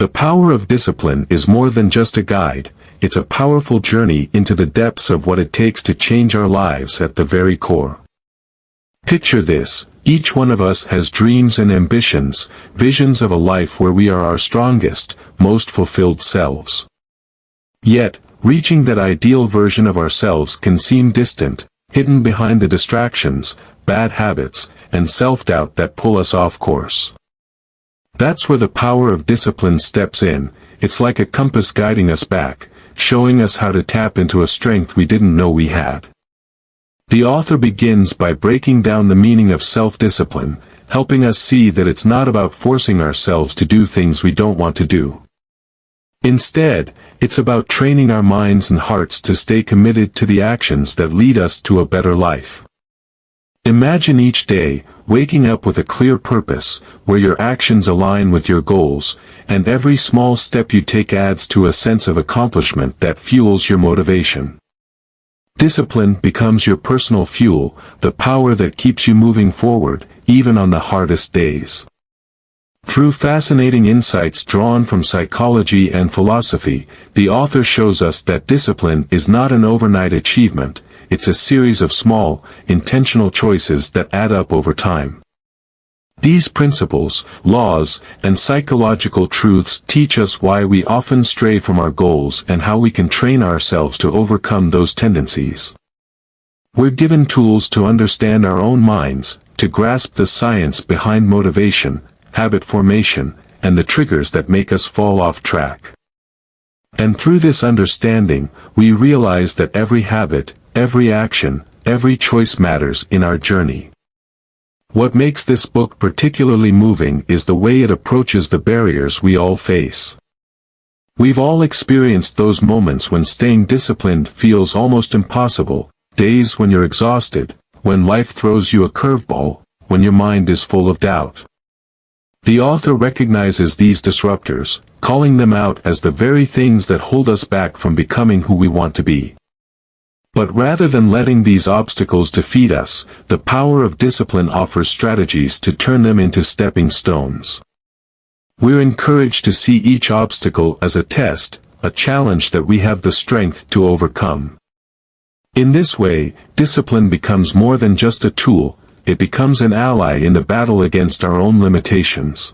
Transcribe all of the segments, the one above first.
The power of discipline is more than just a guide, it's a powerful journey into the depths of what it takes to change our lives at the very core. Picture this, each one of us has dreams and ambitions, visions of a life where we are our strongest, most fulfilled selves. Yet, reaching that ideal version of ourselves can seem distant, hidden behind the distractions, bad habits, and self-doubt that pull us off course. That's where the power of discipline steps in. It's like a compass guiding us back, showing us how to tap into a strength we didn't know we had. The author begins by breaking down the meaning of self-discipline, helping us see that it's not about forcing ourselves to do things we don't want to do. Instead, it's about training our minds and hearts to stay committed to the actions that lead us to a better life. Imagine each day, waking up with a clear purpose, where your actions align with your goals, and every small step you take adds to a sense of accomplishment that fuels your motivation. Discipline becomes your personal fuel, the power that keeps you moving forward, even on the hardest days. Through fascinating insights drawn from psychology and philosophy, the author shows us that discipline is not an overnight achievement, it's a series of small, intentional choices that add up over time. These principles, laws, and psychological truths teach us why we often stray from our goals and how we can train ourselves to overcome those tendencies. We're given tools to understand our own minds, to grasp the science behind motivation, habit formation, and the triggers that make us fall off track. And through this understanding, we realize that every habit, every action, every choice matters in our journey. What makes this book particularly moving is the way it approaches the barriers we all face. We've all experienced those moments when staying disciplined feels almost impossible, days when you're exhausted, when life throws you a curveball, when your mind is full of doubt. The author recognizes these disruptors, calling them out as the very things that hold us back from becoming who we want to be. But rather than letting these obstacles defeat us, the power of discipline offers strategies to turn them into stepping stones. We're encouraged to see each obstacle as a test, a challenge that we have the strength to overcome. In this way, discipline becomes more than just a tool, it becomes an ally in the battle against our own limitations.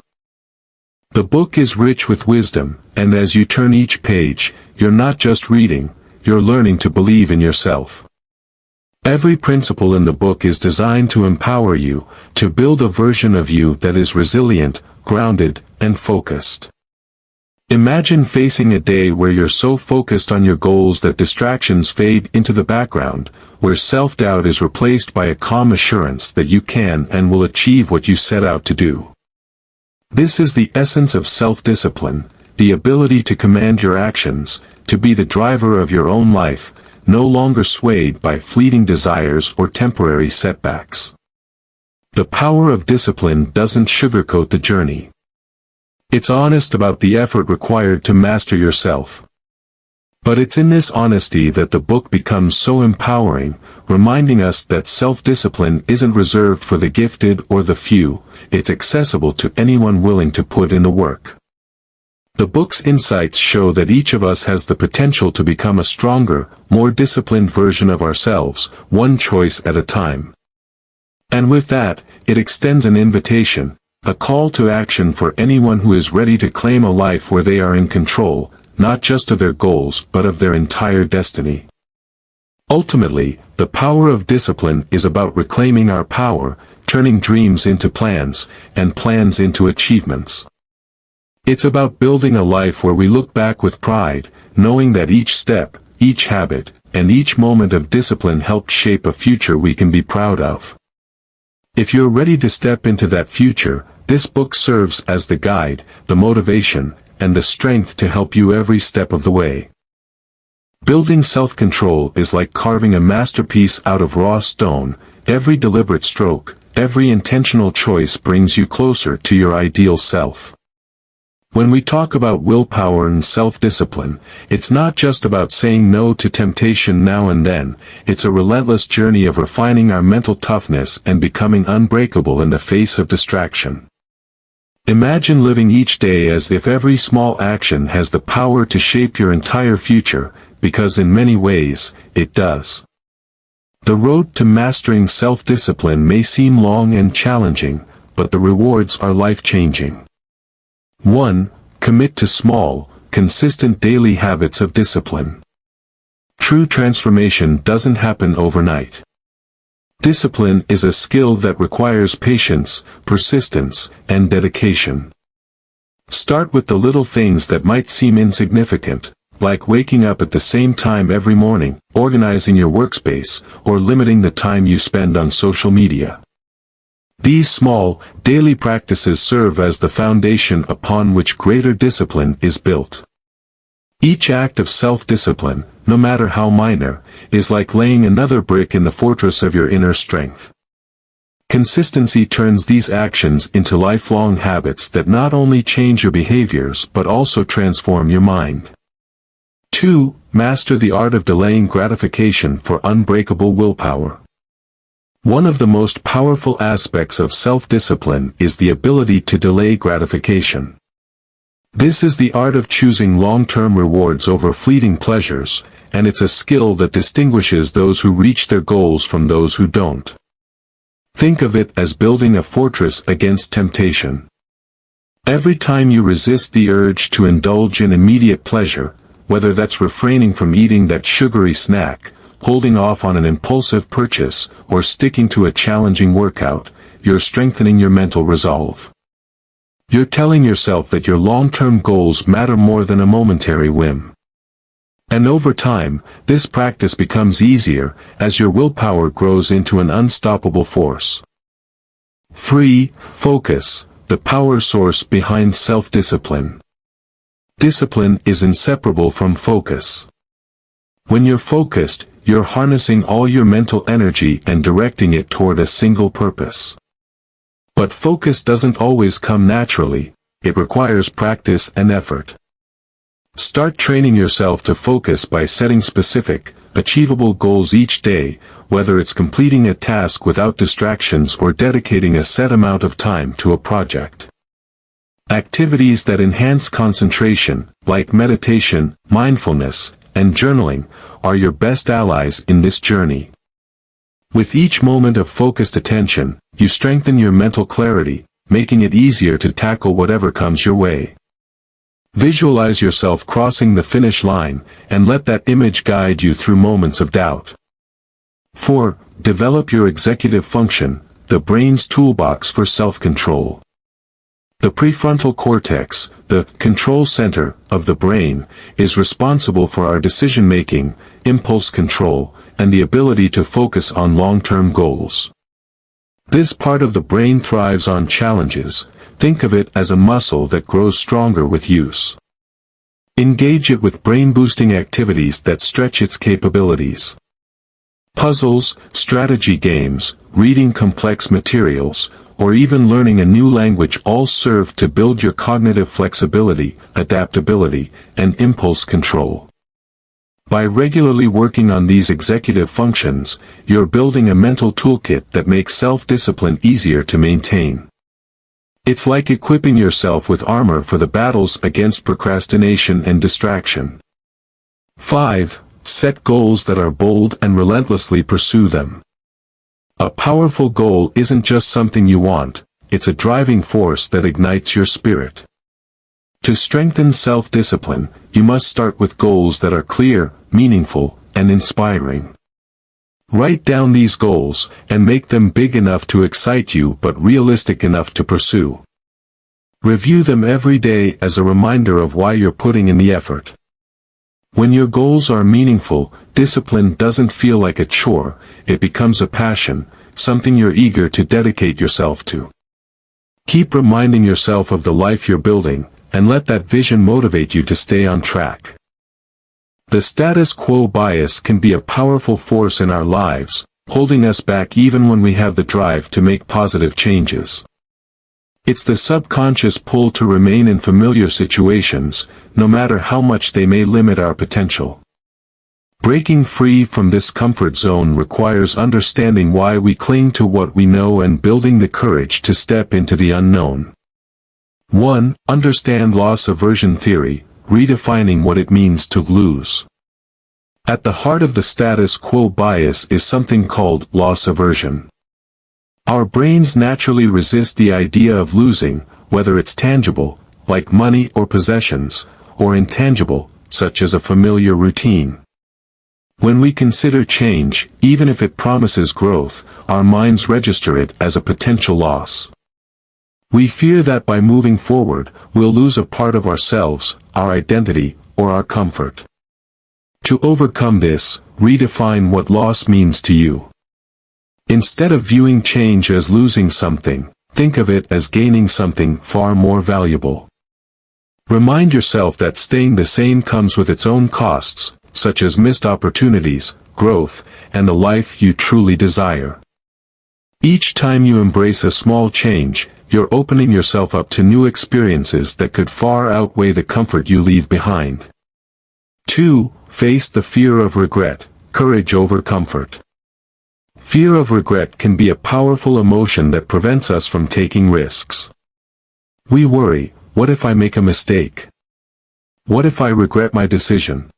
The book is rich with wisdom, and as you turn each page, you're not just reading, you're learning to believe in yourself. Every principle in the book is designed to empower you, to build a version of you that is resilient, grounded, and focused. Imagine facing a day where you're so focused on your goals that distractions fade into the background, where self-doubt is replaced by a calm assurance that you can and will achieve what you set out to do. This is the essence of self-discipline, the ability to command your actions, to be the driver of your own life, no longer swayed by fleeting desires or temporary setbacks. The power of discipline doesn't sugarcoat the journey. It's honest about the effort required to master yourself. But it's in this honesty that the book becomes so empowering, reminding us that self-discipline isn't reserved for the gifted or the few, it's accessible to anyone willing to put in the work. The book's insights show that each of us has the potential to become a stronger, more disciplined version of ourselves, one choice at a time. And with that, it extends an invitation, a call to action for anyone who is ready to claim a life where they are in control, not just of their goals but of their entire destiny. Ultimately, the power of discipline is about reclaiming our power, turning dreams into plans, and plans into achievements. It's about building a life where we look back with pride, knowing that each step, each habit, and each moment of discipline helped shape a future we can be proud of. If you're ready to step into that future, this book serves as the guide, the motivation, and the strength to help you every step of the way. Building self-control is like carving a masterpiece out of raw stone. Every deliberate stroke, every intentional choice brings you closer to your ideal self. When we talk about willpower and self-discipline, it's not just about saying no to temptation now and then, it's a relentless journey of refining our mental toughness and becoming unbreakable in the face of distraction. Imagine living each day as if every small action has the power to shape your entire future, because in many ways, it does. The road to mastering self-discipline may seem long and challenging, but the rewards are life-changing. 1. Commit to small, consistent daily habits of discipline. True transformation doesn't happen overnight. Discipline is a skill that requires patience, persistence, and dedication. Start with the little things that might seem insignificant, like waking up at the same time every morning, organizing your workspace, or limiting the time you spend on social media. These small, daily practices serve as the foundation upon which greater discipline is built. Each act of self-discipline, no matter how minor, is like laying another brick in the fortress of your inner strength. Consistency turns these actions into lifelong habits that not only change your behaviors but also transform your mind. 2. Master the art of delaying gratification for unbreakable willpower. One of the most powerful aspects of self-discipline is the ability to delay gratification. This is the art of choosing long-term rewards over fleeting pleasures, and it's a skill that distinguishes those who reach their goals from those who don't. Think of it as building a fortress against temptation. Every time you resist the urge to indulge in immediate pleasure, whether that's refraining from eating that sugary snack, holding off on an impulsive purchase, or sticking to a challenging workout, you're strengthening your mental resolve. You're telling yourself that your long-term goals matter more than a momentary whim. And over time, this practice becomes easier as your willpower grows into an unstoppable force. 3. Focus, the power source behind self-discipline. Discipline is inseparable from focus. When you're focused, you're harnessing all your mental energy and directing it toward a single purpose. But focus doesn't always come naturally, it requires practice and effort. Start training yourself to focus by setting specific, achievable goals each day, whether it's completing a task without distractions or dedicating a set amount of time to a project. Activities that enhance concentration, like meditation, mindfulness, and journaling, are your best allies in this journey. With each moment of focused attention, you strengthen your mental clarity, making it easier to tackle whatever comes your way. Visualize yourself crossing the finish line, and let that image guide you through moments of doubt. 4. Develop your executive function, the brain's toolbox for self-control. The prefrontal cortex, the control center of the brain, is responsible for our decision-making, impulse control, and the ability to focus on long-term goals. This part of the brain thrives on challenges. Think of it as a muscle that grows stronger with use. Engage it with brain-boosting activities that stretch its capabilities. Puzzles, strategy games, reading complex materials, or even learning a new language all serve to build your cognitive flexibility, adaptability, and impulse control. By regularly working on these executive functions, you're building a mental toolkit that makes self-discipline easier to maintain. It's like equipping yourself with armor for the battles against procrastination and distraction. 5. Set goals that are bold and relentlessly pursue them. A powerful goal isn't just something you want, it's a driving force that ignites your spirit. To strengthen self-discipline, you must start with goals that are clear, meaningful, and inspiring. Write down these goals, and make them big enough to excite you but realistic enough to pursue. Review them every day as a reminder of why you're putting in the effort. When your goals are meaningful, discipline doesn't feel like a chore, it becomes a passion, something you're eager to dedicate yourself to. Keep reminding yourself of the life you're building, and let that vision motivate you to stay on track. The status quo bias can be a powerful force in our lives, holding us back even when we have the drive to make positive changes. It's the subconscious pull to remain in familiar situations, no matter how much they may limit our potential. Breaking free from this comfort zone requires understanding why we cling to what we know and building the courage to step into the unknown. 1. Understand loss aversion theory, redefining what it means to lose. At the heart of the status quo bias is something called loss aversion. Our brains naturally resist the idea of losing, whether it's tangible, like money or possessions, or intangible, such as a familiar routine. When we consider change, even if it promises growth, our minds register it as a potential loss. We fear that by moving forward, we'll lose a part of ourselves, our identity, or our comfort. To overcome this, redefine what loss means to you. Instead of viewing change as losing something, think of it as gaining something far more valuable. Remind yourself that staying the same comes with its own costs, such as missed opportunities, growth, and the life you truly desire. Each time you embrace a small change, you're opening yourself up to new experiences that could far outweigh the comfort you leave behind. 2. Face the fear of regret, courage over comfort. Fear of regret can be a powerful emotion that prevents us from taking risks. We worry, what if I make a mistake? What if I regret my decision?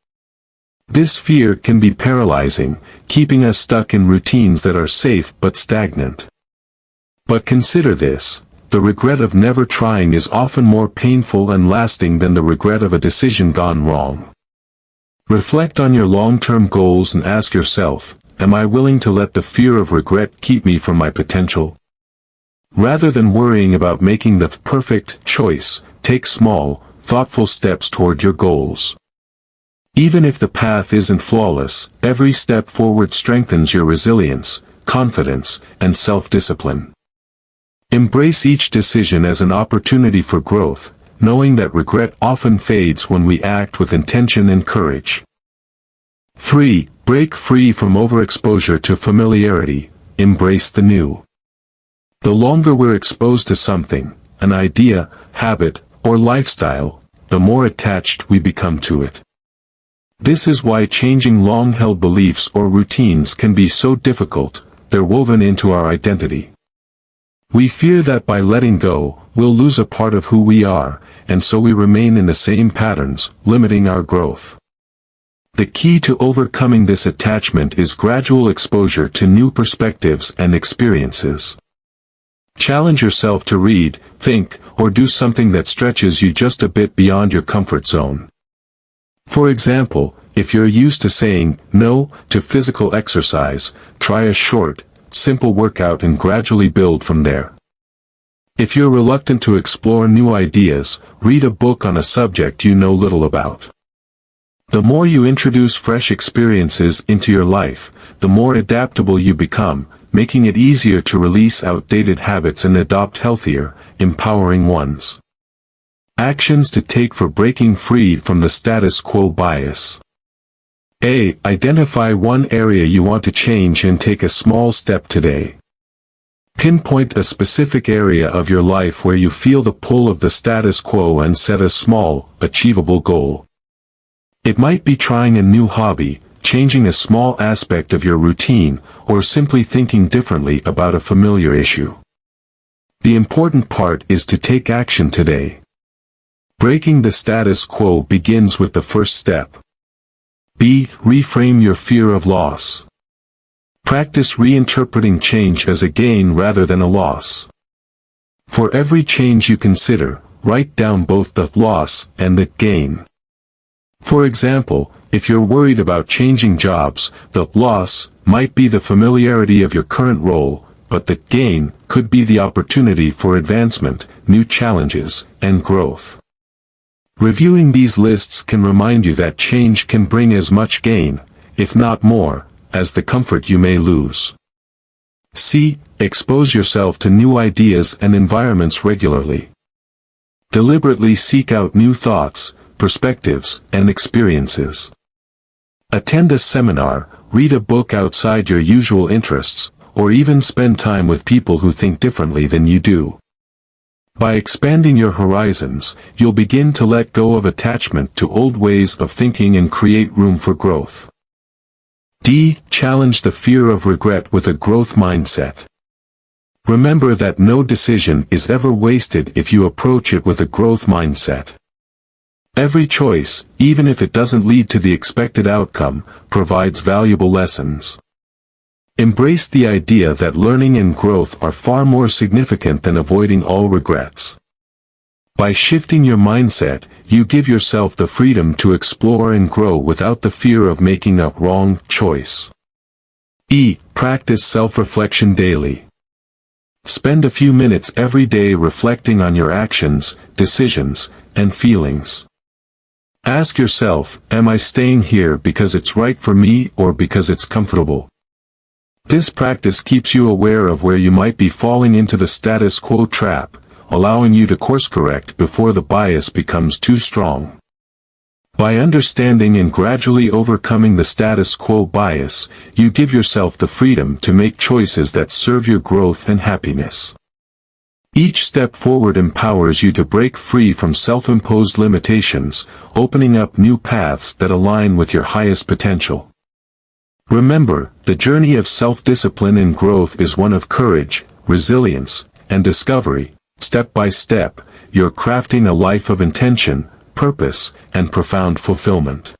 This fear can be paralyzing, keeping us stuck in routines that are safe but stagnant. But consider this, the regret of never trying is often more painful and lasting than the regret of a decision gone wrong. Reflect on your long-term goals and ask yourself, am I willing to let the fear of regret keep me from my potential? Rather than worrying about making the perfect choice, take small, thoughtful steps toward your goals. Even if the path isn't flawless, every step forward strengthens your resilience, confidence, and self-discipline. Embrace each decision as an opportunity for growth, knowing that regret often fades when we act with intention and courage. 3. Break free from overexposure to familiarity, embrace the new. The longer we're exposed to something, an idea, habit, or lifestyle, the more attached we become to it. This is why changing long-held beliefs or routines can be so difficult, they're woven into our identity. We fear that by letting go, we'll lose a part of who we are, and so we remain in the same patterns, limiting our growth. The key to overcoming this attachment is gradual exposure to new perspectives and experiences. Challenge yourself to read, think, or do something that stretches you just a bit beyond your comfort zone. For example, if you're used to saying no to physical exercise, try a short, simple workout and gradually build from there. If you're reluctant to explore new ideas, read a book on a subject you know little about. The more you introduce fresh experiences into your life, the more adaptable you become, making it easier to release outdated habits and adopt healthier, empowering ones. Actions to take for breaking free from the status quo bias. A. Identify one area you want to change and take a small step today. Pinpoint a specific area of your life where you feel the pull of the status quo and set a small, achievable goal. It might be trying a new hobby, changing a small aspect of your routine, or simply thinking differently about a familiar issue. The important part is to take action today. Breaking the status quo begins with the first step. B. Reframe your fear of loss. Practice reinterpreting change as a gain rather than a loss. For every change you consider, write down both the loss and the gain. For example, if you're worried about changing jobs, the loss might be the familiarity of your current role, but the gain could be the opportunity for advancement, new challenges, and growth. Reviewing these lists can remind you that change can bring as much gain, if not more, as the comfort you may lose. C. Expose yourself to new ideas and environments regularly. Deliberately seek out new thoughts, perspectives, and experiences. Attend a seminar, read a book outside your usual interests, or even spend time with people who think differently than you do. By expanding your horizons, you'll begin to let go of attachment to old ways of thinking and create room for growth. D. Challenge the fear of regret with a growth mindset. Remember that no decision is ever wasted if you approach it with a growth mindset. Every choice, even if it doesn't lead to the expected outcome, provides valuable lessons. Embrace the idea that learning and growth are far more significant than avoiding all regrets. By shifting your mindset, you give yourself the freedom to explore and grow without the fear of making a wrong choice. Practice self-reflection daily. Spend a few minutes every day reflecting on your actions, decisions, and feelings. Ask yourself, am I staying here because it's right for me or because it's comfortable? This practice keeps you aware of where you might be falling into the status quo trap, allowing you to course correct before the bias becomes too strong. By understanding and gradually overcoming the status quo bias, you give yourself the freedom to make choices that serve your growth and happiness. Each step forward empowers you to break free from self-imposed limitations, opening up new paths that align with your highest potential. Remember, the journey of self-discipline and growth is one of courage, resilience, and discovery. Step by step, you're crafting a life of intention, purpose, and profound fulfillment.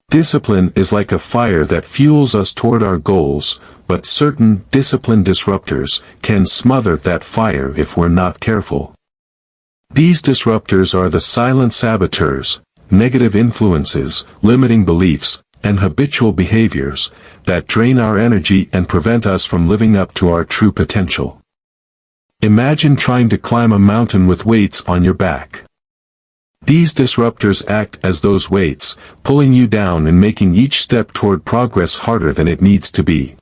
Discipline is like a fire that fuels us toward our goals, but certain discipline disruptors can smother that fire if we're not careful. These disruptors are the silent saboteurs, negative influences, limiting beliefs, and habitual behaviors that drain our energy and prevent us from living up to our true potential. Imagine trying to climb a mountain with weights on your back. These disruptors act as those weights, pulling you down and making each step toward progress harder than it needs to be.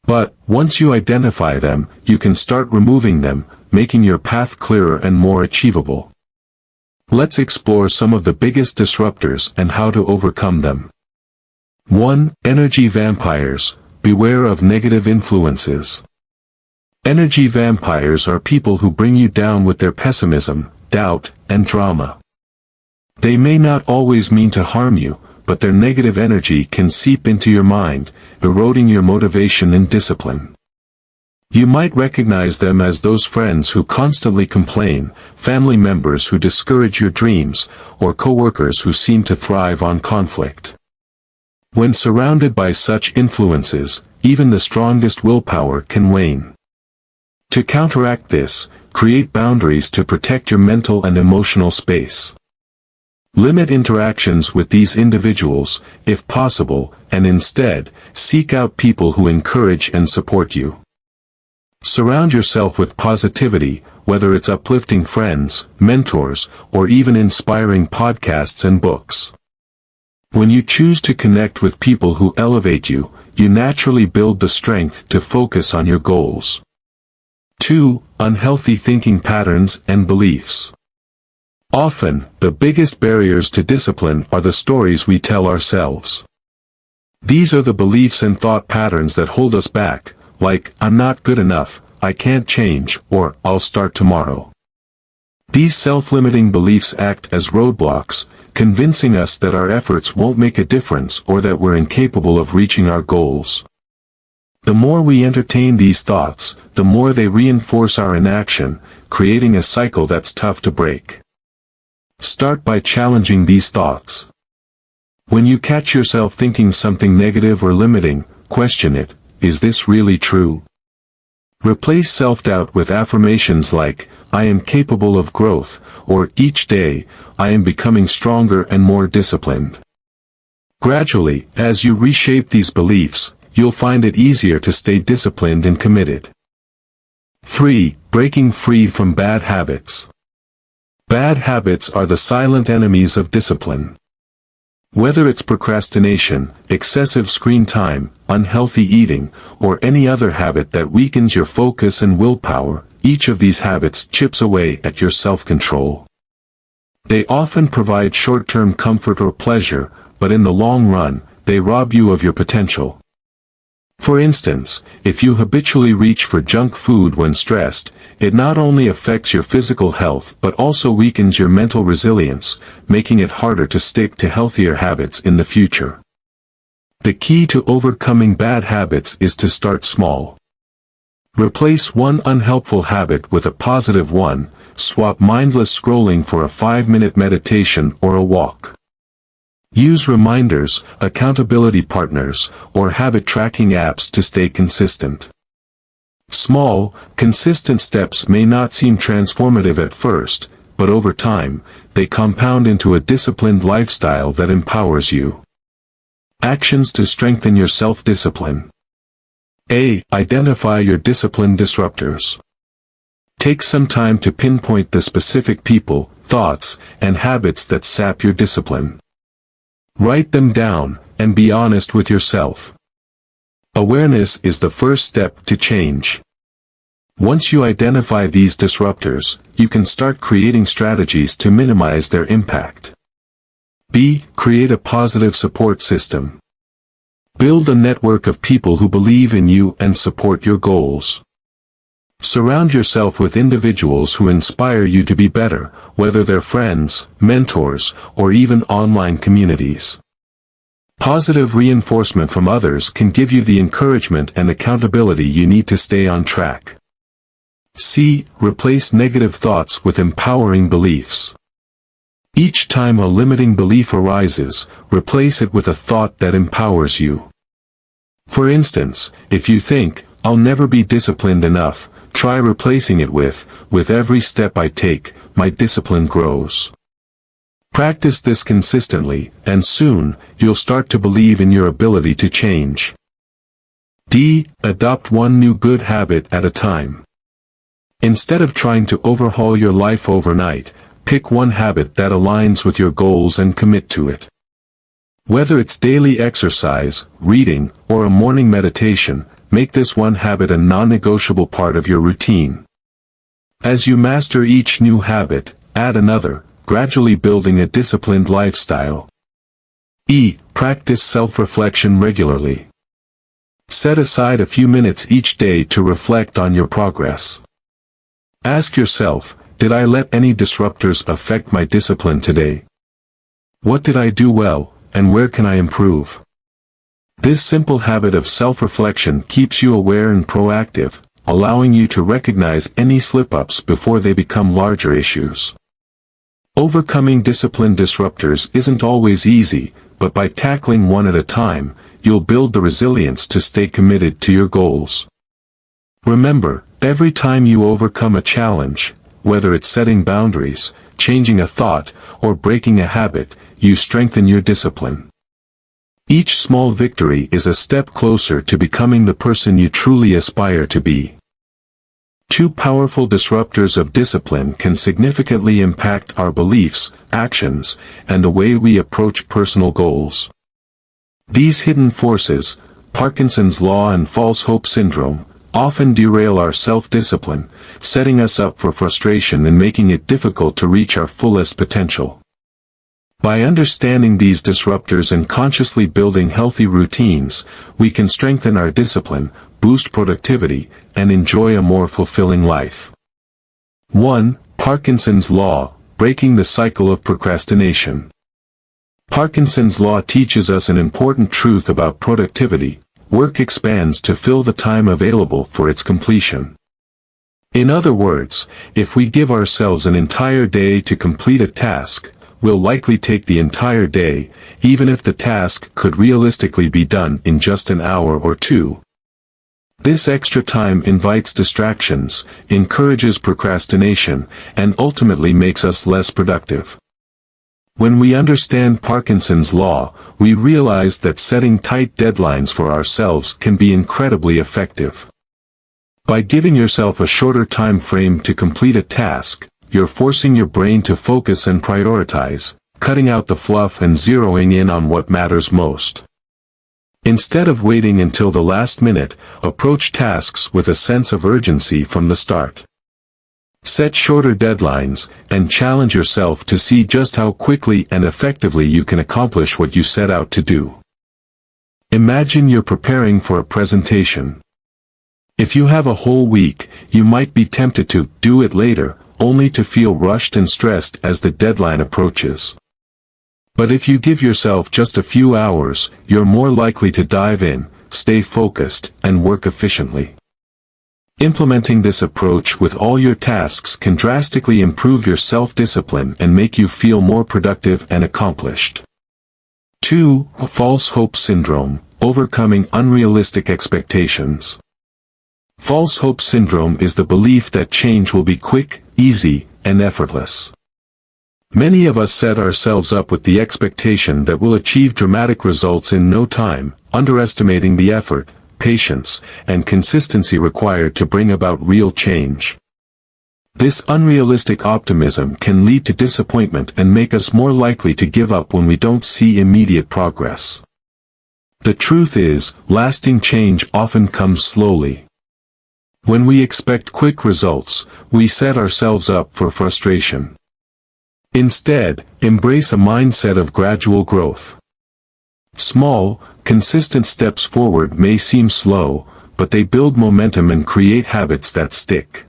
But, once you identify them, you can start removing them, making your path clearer and more achievable. Let's explore some of the biggest disruptors and how to overcome them. 1. Energy vampires. Beware of negative influences. Energy vampires are people who bring you down with their pessimism, doubt, and drama. They may not always mean to harm you, but their negative energy can seep into your mind, eroding your motivation and discipline. You might recognize them as those friends who constantly complain, family members who discourage your dreams, or coworkers who seem to thrive on conflict. When surrounded by such influences, even the strongest willpower can wane. To counteract this, create boundaries to protect your mental and emotional space. Limit interactions with these individuals, if possible, and instead, seek out people who encourage and support you. Surround yourself with positivity, whether it's uplifting friends, mentors, or even inspiring podcasts and books. When you choose to connect with people who elevate you, you naturally build the strength to focus on your goals. 2. Unhealthy thinking patterns and beliefs. Often, the biggest barriers to discipline are the stories we tell ourselves. These are the beliefs and thought patterns that hold us back, like, I'm not good enough, I can't change, or, I'll start tomorrow. These self-limiting beliefs act as roadblocks, convincing us that our efforts won't make a difference or that we're incapable of reaching our goals. The more we entertain these thoughts, the more they reinforce our inaction, creating a cycle that's tough to break. Start by challenging these thoughts. When you catch yourself thinking something negative or limiting, question it, is this really true? Replace self-doubt with affirmations like, I am capable of growth, or each day, I am becoming stronger and more disciplined. Gradually, as you reshape these beliefs, you'll find it easier to stay disciplined and committed. 3. Breaking free from bad habits. Bad habits are the silent enemies of discipline. Whether it's procrastination, excessive screen time, unhealthy eating, or any other habit that weakens your focus and willpower, each of these habits chips away at your self-control. They often provide short-term comfort or pleasure, but in the long run, they rob you of your potential. For instance, if you habitually reach for junk food when stressed, it not only affects your physical health but also weakens your mental resilience, making it harder to stick to healthier habits in the future. The key to overcoming bad habits is to start small. Replace one unhelpful habit with a positive one. Swap mindless scrolling for a 5-minute meditation or a walk. Use reminders, accountability partners, or habit tracking apps to stay consistent. Small, consistent steps may not seem transformative at first, but over time, they compound into a disciplined lifestyle that empowers you. Actions to strengthen your self-discipline. A. Identify your discipline disruptors. Take some time to pinpoint the specific people, thoughts, and habits that sap your discipline. Write them down, and be honest with yourself. Awareness is the first step to change. Once you identify these disruptors, you can start creating strategies to minimize their impact. B. Create a positive support system. Build a network of people who believe in you and support your goals. Surround yourself with individuals who inspire you to be better, whether they're friends, mentors, or even online communities. Positive reinforcement from others can give you the encouragement and accountability you need to stay on track. C. Replace negative thoughts with empowering beliefs. Each time a limiting belief arises, replace it with a thought that empowers you. For instance, if you think, "I'll never be disciplined enough," try replacing it with every step I take, my discipline grows. Practice this consistently, and soon, you'll start to believe in your ability to change. D. Adopt one new good habit at a time. Instead of trying to overhaul your life overnight, pick one habit that aligns with your goals and commit to it. Whether it's daily exercise, reading, or a morning meditation, make this one habit a non-negotiable part of your routine. As you master each new habit, add another, gradually building a disciplined lifestyle. E. Practice self-reflection regularly. Set aside a few minutes each day to reflect on your progress. Ask yourself, did I let any disruptors affect my discipline today? What did I do well, and where can I improve? This simple habit of self-reflection keeps you aware and proactive, allowing you to recognize any slip-ups before they become larger issues. Overcoming discipline disruptors isn't always easy, but by tackling one at a time, you'll build the resilience to stay committed to your goals. Remember, every time you overcome a challenge, whether it's setting boundaries, changing a thought, or breaking a habit, you strengthen your discipline. Each small victory is a step closer to becoming the person you truly aspire to be. Two powerful disruptors of discipline can significantly impact our beliefs, actions, and the way we approach personal goals. These hidden forces, Parkinson's law and false hope syndrome, often derail our self-discipline, setting us up for frustration and making it difficult to reach our fullest potential. By understanding these disruptors and consciously building healthy routines, we can strengthen our discipline, boost productivity, and enjoy a more fulfilling life. 1. Parkinson's Law, Breaking the Cycle of Procrastination. Parkinson's Law teaches us an important truth about productivity. Work expands to fill the time available for its completion. In other words, if we give ourselves an entire day to complete a task, we'll likely take the entire day, even if the task could realistically be done in just an hour or two. This extra time invites distractions, encourages procrastination, and ultimately makes us less productive. When we understand Parkinson's Law, we realize that setting tight deadlines for ourselves can be incredibly effective. By giving yourself a shorter time frame to complete a task, you're forcing your brain to focus and prioritize, cutting out the fluff and zeroing in on what matters most. Instead of waiting until the last minute, approach tasks with a sense of urgency from the start. Set shorter deadlines, and challenge yourself to see just how quickly and effectively you can accomplish what you set out to do. Imagine you're preparing for a presentation. If you have a whole week, you might be tempted to do it later, only to feel rushed and stressed as the deadline approaches. But if you give yourself just a few hours, you're more likely to dive in, stay focused, and work efficiently. Implementing this approach with all your tasks can drastically improve your self-discipline and make you feel more productive and accomplished. 2. False hope syndrome, overcoming unrealistic expectations. False hope syndrome is the belief that change will be quick, easy, and effortless. Many of us set ourselves up with the expectation that we'll achieve dramatic results in no time, underestimating the effort, patience, and consistency required to bring about real change. This unrealistic optimism can lead to disappointment and make us more likely to give up when we don't see immediate progress. The truth is, lasting change often comes slowly. When we expect quick results, we set ourselves up for frustration. Instead, embrace a mindset of gradual growth. Small, consistent steps forward may seem slow, but they build momentum and create habits that stick.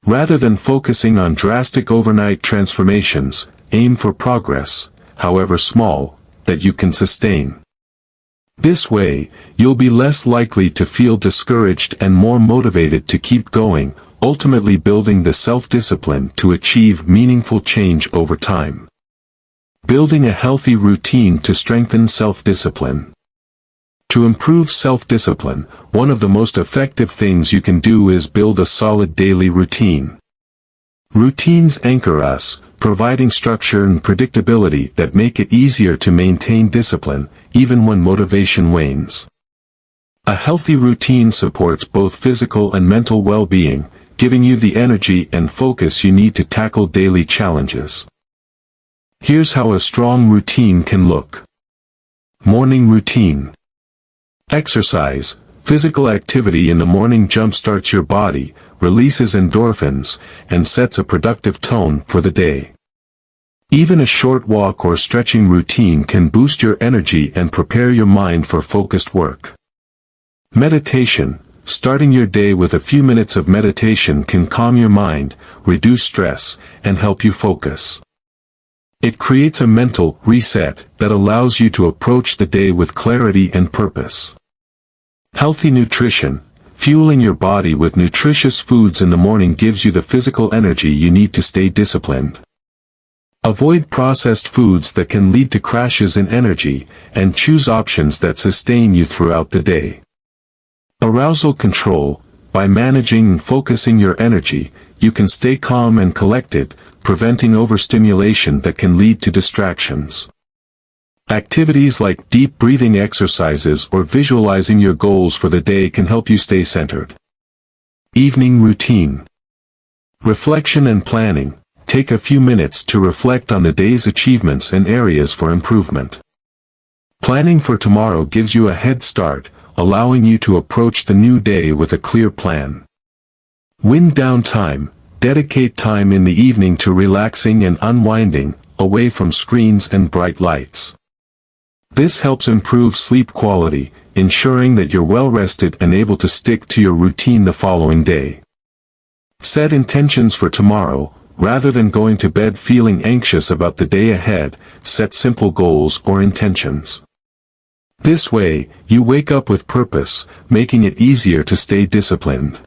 Rather than focusing on drastic overnight transformations, aim for progress, however small, that you can sustain. This way, you'll be less likely to feel discouraged and more motivated to keep going, ultimately building the self-discipline to achieve meaningful change over time. Building a healthy routine to strengthen self-discipline. To improve self-discipline, one of the most effective things you can do is build a solid daily routine. Routines anchor us, providing structure and predictability that make it easier to maintain discipline, even when motivation wanes. A healthy routine supports both physical and mental well-being, giving you the energy and focus you need to tackle daily challenges. Here's how a strong routine can look. Morning routine. Exercise. Physical activity in the morning jumpstarts your body, releases endorphins, and sets a productive tone for the day. Even a short walk or stretching routine can boost your energy and prepare your mind for focused work. Meditation. Starting your day with a few minutes of meditation can calm your mind, reduce stress, and help you focus. It creates a mental reset that allows you to approach the day with clarity and purpose. Healthy nutrition. Fueling your body with nutritious foods in the morning gives you the physical energy you need to stay disciplined. Avoid processed foods that can lead to crashes in energy, and choose options that sustain you throughout the day. Arousal control. By managing and focusing your energy, you can stay calm and collected, preventing overstimulation that can lead to distractions. Activities like deep breathing exercises or visualizing your goals for the day can help you stay centered. Evening routine. Reflection and planning. Take a few minutes to reflect on the day's achievements and areas for improvement. Planning for tomorrow gives you a head start, allowing you to approach the new day with a clear plan. Wind down time. Dedicate time in the evening to relaxing and unwinding, away from screens and bright lights. This helps improve sleep quality, ensuring that you're well rested and able to stick to your routine the following day. Set intentions for tomorrow. Rather than going to bed feeling anxious about the day ahead, set simple goals or intentions. This way, you wake up with purpose, making it easier to stay disciplined.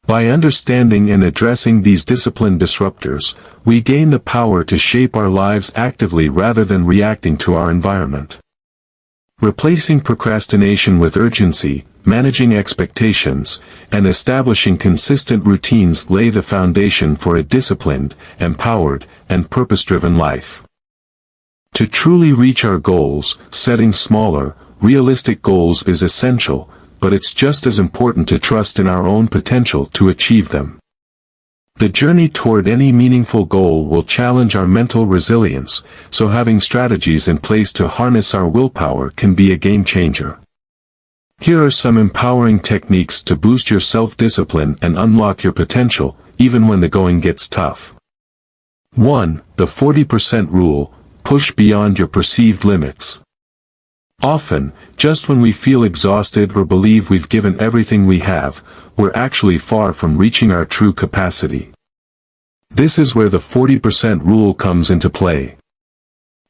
By understanding and addressing these discipline disruptors, we gain the power to shape our lives actively rather than reacting to our environment. Replacing procrastination with urgency, managing expectations, and establishing consistent routines lay the foundation for a disciplined, empowered, and purpose-driven life. To truly reach our goals, setting smaller, realistic goals is essential, but it's just as important to trust in our own potential to achieve them. The journey toward any meaningful goal will challenge our mental resilience, so having strategies in place to harness our willpower can be a game changer. Here are some empowering techniques to boost your self-discipline and unlock your potential, even when the going gets tough. 1. The 40% rule. Push beyond your perceived limits. Often, just when we feel exhausted or believe we've given everything we have, we're actually far from reaching our true capacity. This is where the 40% rule comes into play.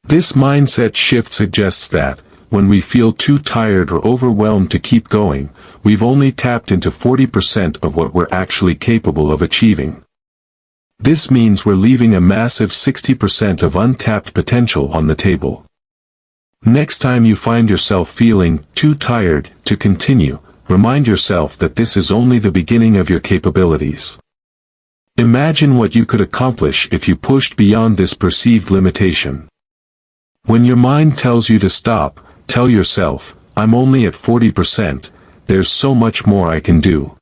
This mindset shift suggests that, when we feel too tired or overwhelmed to keep going, we've only tapped into 40% of what we're actually capable of achieving. This means we're leaving a massive 60% of untapped potential on the table. Next time you find yourself feeling too tired to continue, remind yourself that this is only the beginning of your capabilities. Imagine what you could accomplish if you pushed beyond this perceived limitation. When your mind tells you to stop, tell yourself, I'm only at 40%, there's so much more I can do.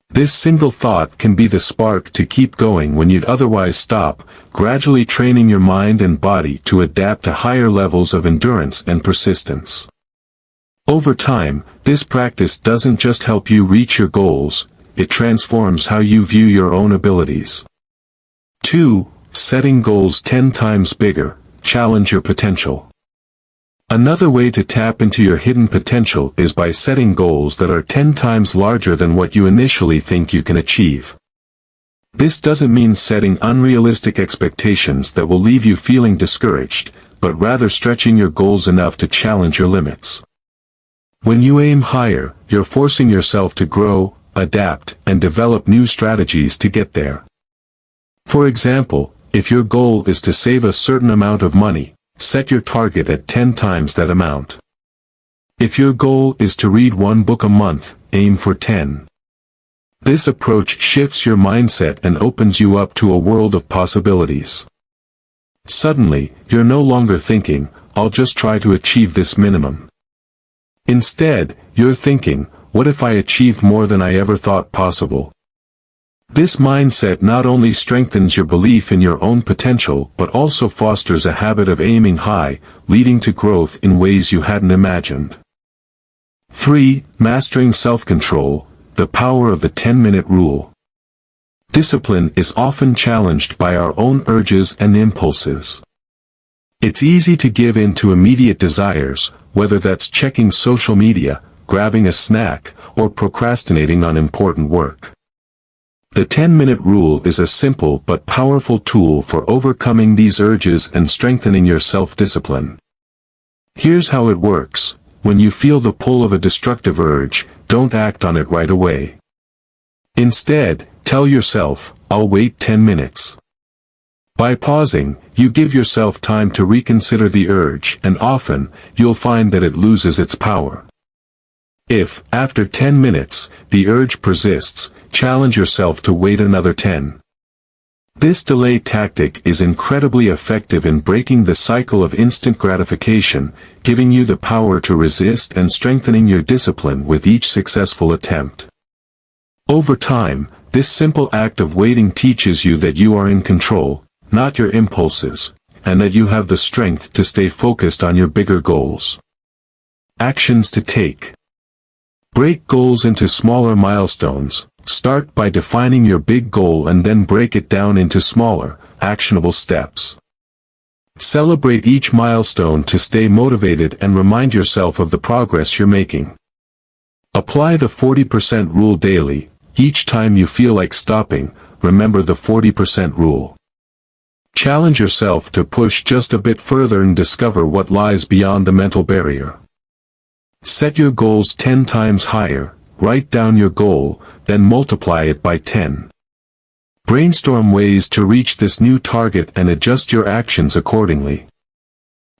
This single thought can be the spark to keep going when you'd otherwise stop, gradually training your mind and body to adapt to higher levels of endurance and persistence. Over time, this practice doesn't just help you reach your goals, it transforms how you view your own abilities. 2. Setting goals 10 times bigger. Challenge your potential. Another way to tap into your hidden potential is by setting goals that are 10 times larger than what you initially think you can achieve. This doesn't mean setting unrealistic expectations that will leave you feeling discouraged, but rather stretching your goals enough to challenge your limits. When you aim higher, you're forcing yourself to grow, adapt, and develop new strategies to get there. For example, if your goal is to save a certain amount of money, set your target at 10 times that amount. If your goal is to read 1 book a month, aim for 10. This approach shifts your mindset and opens you up to a world of possibilities. Suddenly, you're no longer thinking, I'll just try to achieve this minimum. Instead, you're thinking, what if I achieved more than I ever thought possible? This mindset not only strengthens your belief in your own potential but also fosters a habit of aiming high, leading to growth in ways you hadn't imagined. 3. Mastering self-control, the power of the 10-minute rule. Discipline is often challenged by our own urges and impulses. It's easy to give in to immediate desires, whether that's checking social media, grabbing a snack, or procrastinating on important work. The 10-minute rule is a simple but powerful tool for overcoming these urges and strengthening your self-discipline. Here's how it works. When you feel the pull of a destructive urge, don't act on it right away. Instead, tell yourself, I'll wait 10 minutes. By pausing, you give yourself time to reconsider the urge, and often, you'll find that it loses its power. If, after 10 minutes, the urge persists, challenge yourself to wait another 10. This delay tactic is incredibly effective in breaking the cycle of instant gratification, giving you the power to resist and strengthening your discipline with each successful attempt. Over time, this simple act of waiting teaches you that you are in control, not your impulses, and that you have the strength to stay focused on your bigger goals. Actions to take. Break goals into smaller milestones. Start by defining your big goal and then break it down into smaller, actionable steps. Celebrate each milestone to stay motivated and remind yourself of the progress you're making. Apply the 40% rule daily. Each time you feel like stopping, remember the 40% rule. Challenge yourself to push just a bit further and discover what lies beyond the mental barrier. Set your goals 10 times higher, write down your goal, then multiply it by 10. Brainstorm ways to reach this new target and adjust your actions accordingly.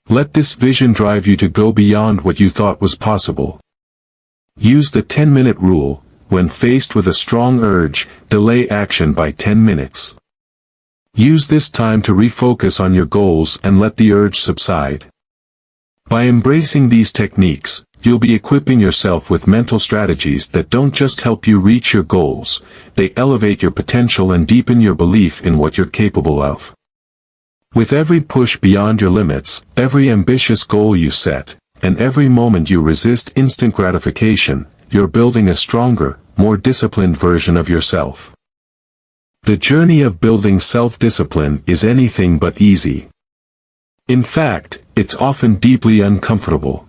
Let this vision drive you to go beyond what you thought was possible. Use the 10-minute rule. When faced with a strong urge, delay action by 10 minutes. Use this time to refocus on your goals and let the urge subside. By embracing these techniques, you'll be equipping yourself with mental strategies that don't just help you reach your goals, they elevate your potential and deepen your belief in what you're capable of. With every push beyond your limits, every ambitious goal you set, and every moment you resist instant gratification, you're building a stronger, more disciplined version of yourself. The journey of building self-discipline is anything but easy. In fact, it's often deeply uncomfortable.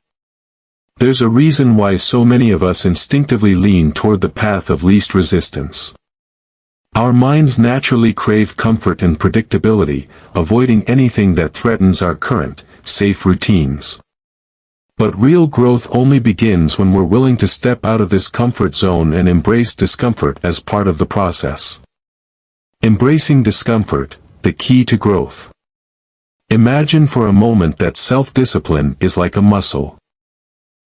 There's a reason why so many of us instinctively lean toward the path of least resistance. Our minds naturally crave comfort and predictability, avoiding anything that threatens our current, safe routines. But real growth only begins when we're willing to step out of this comfort zone and embrace discomfort as part of the process. Embracing discomfort, the key to growth. Imagine for a moment that self-discipline is like a muscle.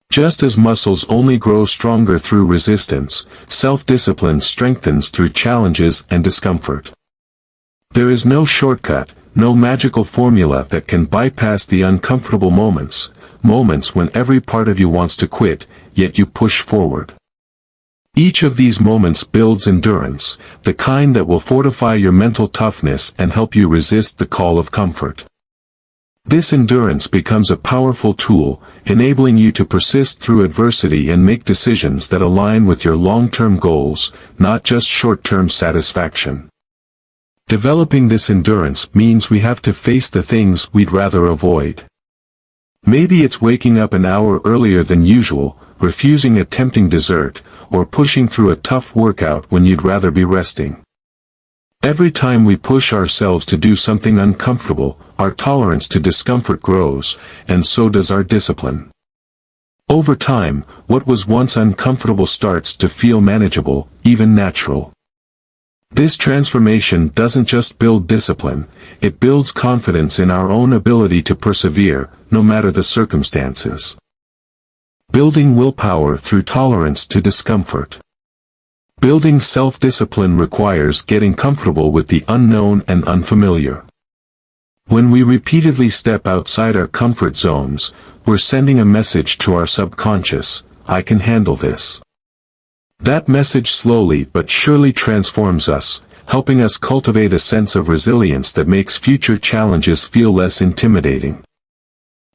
Just as muscles only grow stronger through resistance, self-discipline strengthens through challenges and discomfort. There is no shortcut, no magical formula that can bypass the uncomfortable moments when every part of you wants to quit, yet you push forward. Each of these moments builds endurance, the kind that will fortify your mental toughness and help you resist the call of comfort. This endurance becomes a powerful tool, enabling you to persist through adversity and make decisions that align with your long-term goals, not just short-term satisfaction. Developing this endurance means we have to face the things we'd rather avoid. Maybe it's waking up an hour earlier than usual, refusing a tempting dessert, or pushing through a tough workout when you'd rather be resting. Every time we push ourselves to do something uncomfortable, our tolerance to discomfort grows, and so does our discipline. Over time, what was once uncomfortable starts to feel manageable, even natural. This transformation doesn't just build discipline, it builds confidence in our own ability to persevere, no matter the circumstances. Building willpower through tolerance to discomfort. Building self-discipline requires getting comfortable with the unknown and unfamiliar. When we repeatedly step outside our comfort zones, we're sending a message to our subconscious, I can handle this. That message slowly but surely transforms us, helping us cultivate a sense of resilience that makes future challenges feel less intimidating.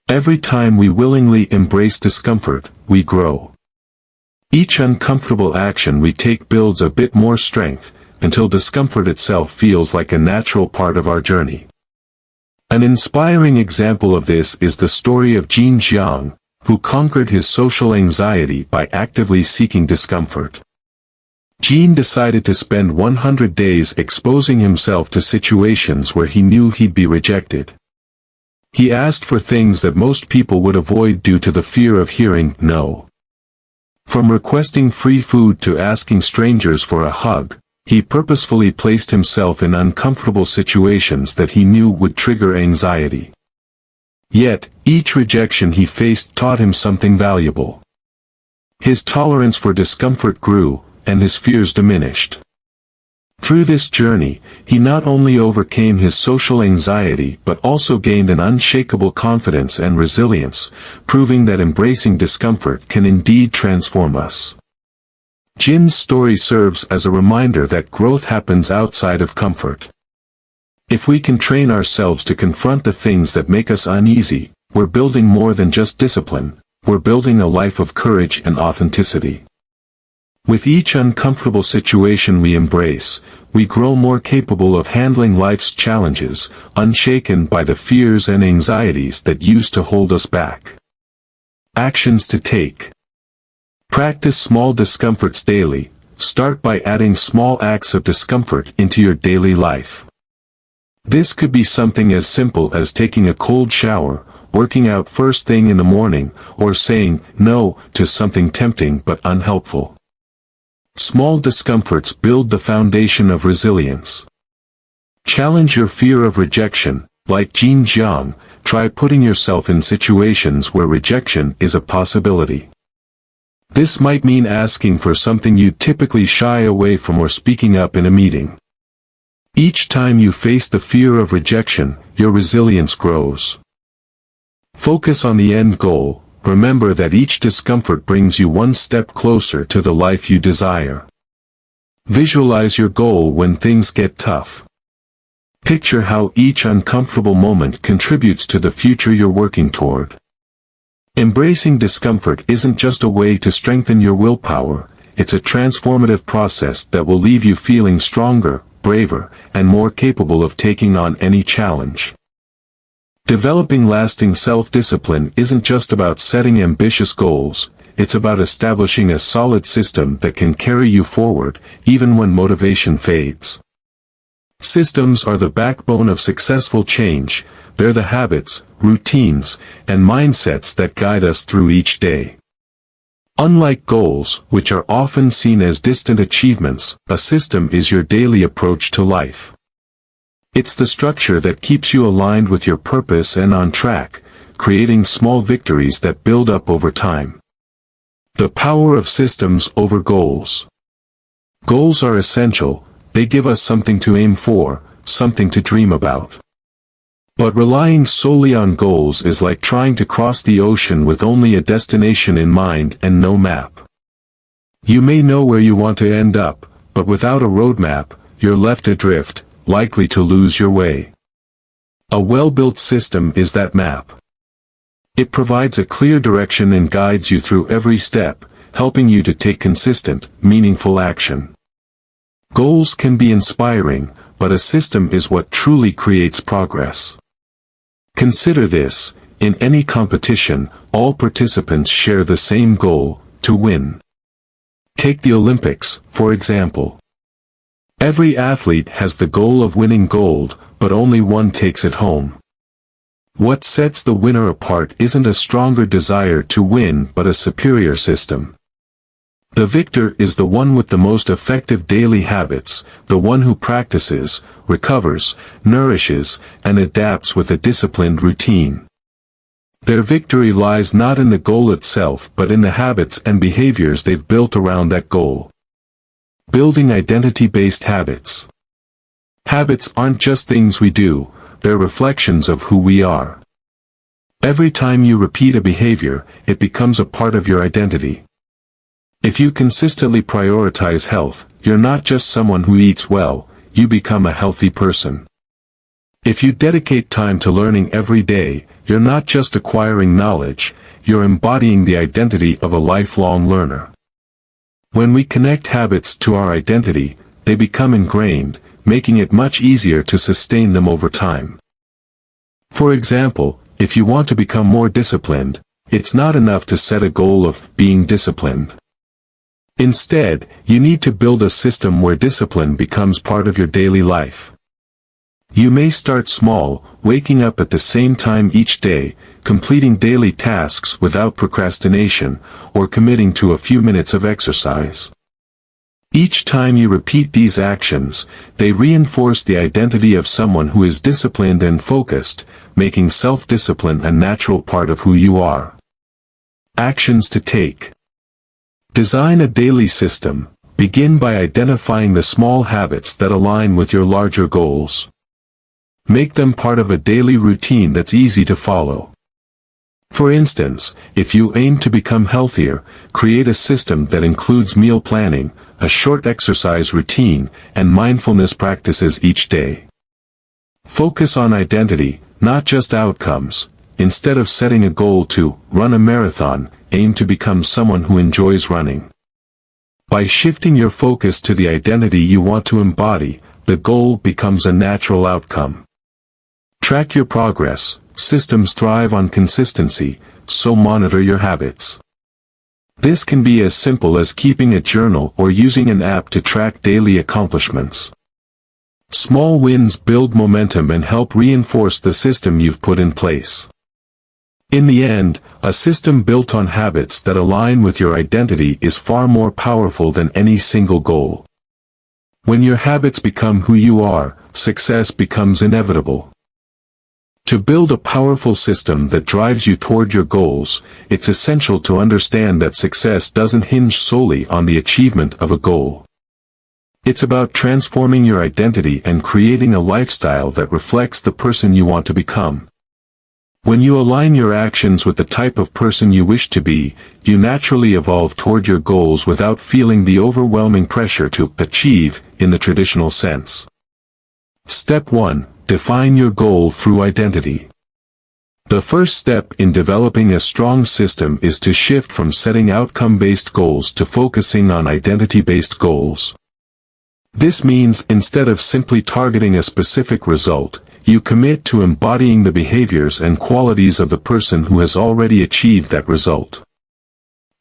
Every time we willingly embrace discomfort, we grow. Each uncomfortable action we take builds a bit more strength, until discomfort itself feels like a natural part of our journey. An inspiring example of this is the story of Jin Jiang, who conquered his social anxiety by actively seeking discomfort. Jin decided to spend 100 days exposing himself to situations where he knew he'd be rejected. He asked for things that most people would avoid due to the fear of hearing no. From requesting free food to asking strangers for a hug, he purposefully placed himself in uncomfortable situations that he knew would trigger anxiety. Yet, each rejection he faced taught him something valuable. His tolerance for discomfort grew, and his fears diminished. Through this journey, he not only overcame his social anxiety but also gained an unshakable confidence and resilience, proving that embracing discomfort can indeed transform us. Jin's story serves as a reminder that growth happens outside of comfort. If we can train ourselves to confront the things that make us uneasy, we're building more than just discipline, we're building a life of courage and authenticity. With each uncomfortable situation we embrace, we grow more capable of handling life's challenges, unshaken by the fears and anxieties that used to hold us back. Actions to take. Practice small discomforts daily. Start by adding small acts of discomfort into your daily life. This could be something as simple as taking a cold shower, working out first thing in the morning, or saying no to something tempting but unhelpful. Small discomforts build the foundation of resilience. Challenge your fear of rejection. Like Jin Jiang, try putting yourself in situations where rejection is a possibility. This might mean asking for something you typically shy away from or speaking up in a meeting. Each time you face the fear of rejection, your resilience grows. Focus on the end goal. Remember that each discomfort brings you one step closer to the life you desire. Visualize your goal when things get tough. Picture how each uncomfortable moment contributes to the future you're working toward. Embracing discomfort isn't just a way to strengthen your willpower, it's a transformative process that will leave you feeling stronger, braver, and more capable of taking on any challenge. Developing lasting self-discipline isn't just about setting ambitious goals, it's about establishing a solid system that can carry you forward, even when motivation fades. Systems are the backbone of successful change. They're the habits, routines, and mindsets that guide us through each day. Unlike goals, which are often seen as distant achievements, a system is your daily approach to life. It's the structure that keeps you aligned with your purpose and on track, creating small victories that build up over time. The power of systems over goals. Goals are essential. They give us something to aim for, something to dream about. But relying solely on goals is like trying to cross the ocean with only a destination in mind and no map. You may know where you want to end up, but without a roadmap, you're left adrift, likely to lose your way. A well-built system is that map. It provides a clear direction and guides you through every step, helping you to take consistent, meaningful action. Goals can be inspiring, but a system is what truly creates progress. Consider this: in any competition, all participants share the same goal, to win. Take the Olympics, for example. Every athlete has the goal of winning gold, but only one takes it home. What sets the winner apart isn't a stronger desire to win but a superior system. The victor is the one with the most effective daily habits, the one who practices, recovers, nourishes, and adapts with a disciplined routine. Their victory lies not in the goal itself but in the habits and behaviors they've built around that goal. Building identity-based habits. Habits aren't just things we do, they're reflections of who we are. Every time you repeat a behavior, it becomes a part of your identity. If you consistently prioritize health, you're not just someone who eats well, you become a healthy person. If you dedicate time to learning every day, you're not just acquiring knowledge, you're embodying the identity of a lifelong learner. When we connect habits to our identity, they become ingrained, making it much easier to sustain them over time. For example, if you want to become more disciplined, it's not enough to set a goal of being disciplined. Instead, you need to build a system where discipline becomes part of your daily life. You may start small, waking up at the same time each day, completing daily tasks without procrastination, or committing to a few minutes of exercise. Each time you repeat these actions, they reinforce the identity of someone who is disciplined and focused, making self-discipline a natural part of who you are. Actions to take. Design a daily system. Begin by identifying the small habits that align with your larger goals. Make them part of a daily routine that's easy to follow. For instance, if you aim to become healthier, create a system that includes meal planning, a short exercise routine, and mindfulness practices each day. Focus on identity, not just outcomes. Instead of setting a goal to run a marathon, aim to become someone who enjoys running. By shifting your focus to the identity you want to embody, the goal becomes a natural outcome. Track your progress. Systems thrive on consistency, so monitor your habits. This can be as simple as keeping a journal or using an app to track daily accomplishments. Small wins build momentum and help reinforce the system you've put in place. In the end, a system built on habits that align with your identity is far more powerful than any single goal. When your habits become who you are, success becomes inevitable. To build a powerful system that drives you toward your goals, it's essential to understand that success doesn't hinge solely on the achievement of a goal. It's about transforming your identity and creating a lifestyle that reflects the person you want to become. When you align your actions with the type of person you wish to be, you naturally evolve toward your goals without feeling the overwhelming pressure to achieve in the traditional sense. Step 1. Define your goal through identity. The first step in developing a strong system is to shift from setting outcome-based goals to focusing on identity-based goals. This means instead of simply targeting a specific result, you commit to embodying the behaviors and qualities of the person who has already achieved that result.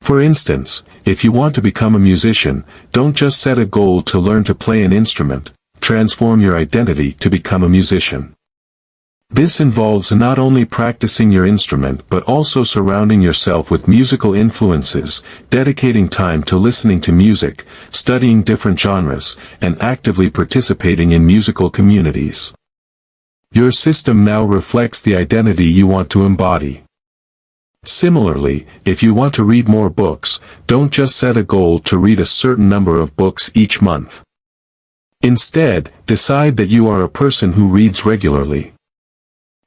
For instance, if you want to become a musician, don't just set a goal to learn to play an instrument. transform your identity to become a musician. This involves not only practicing your instrument but also surrounding yourself with musical influences, dedicating time to listening to music, studying different genres, and actively participating in musical communities. Your system now reflects the identity you want to embody. Similarly, if you want to read more books, don't just set a goal to read a certain number of books each month. Instead, decide that you are a person who reads regularly.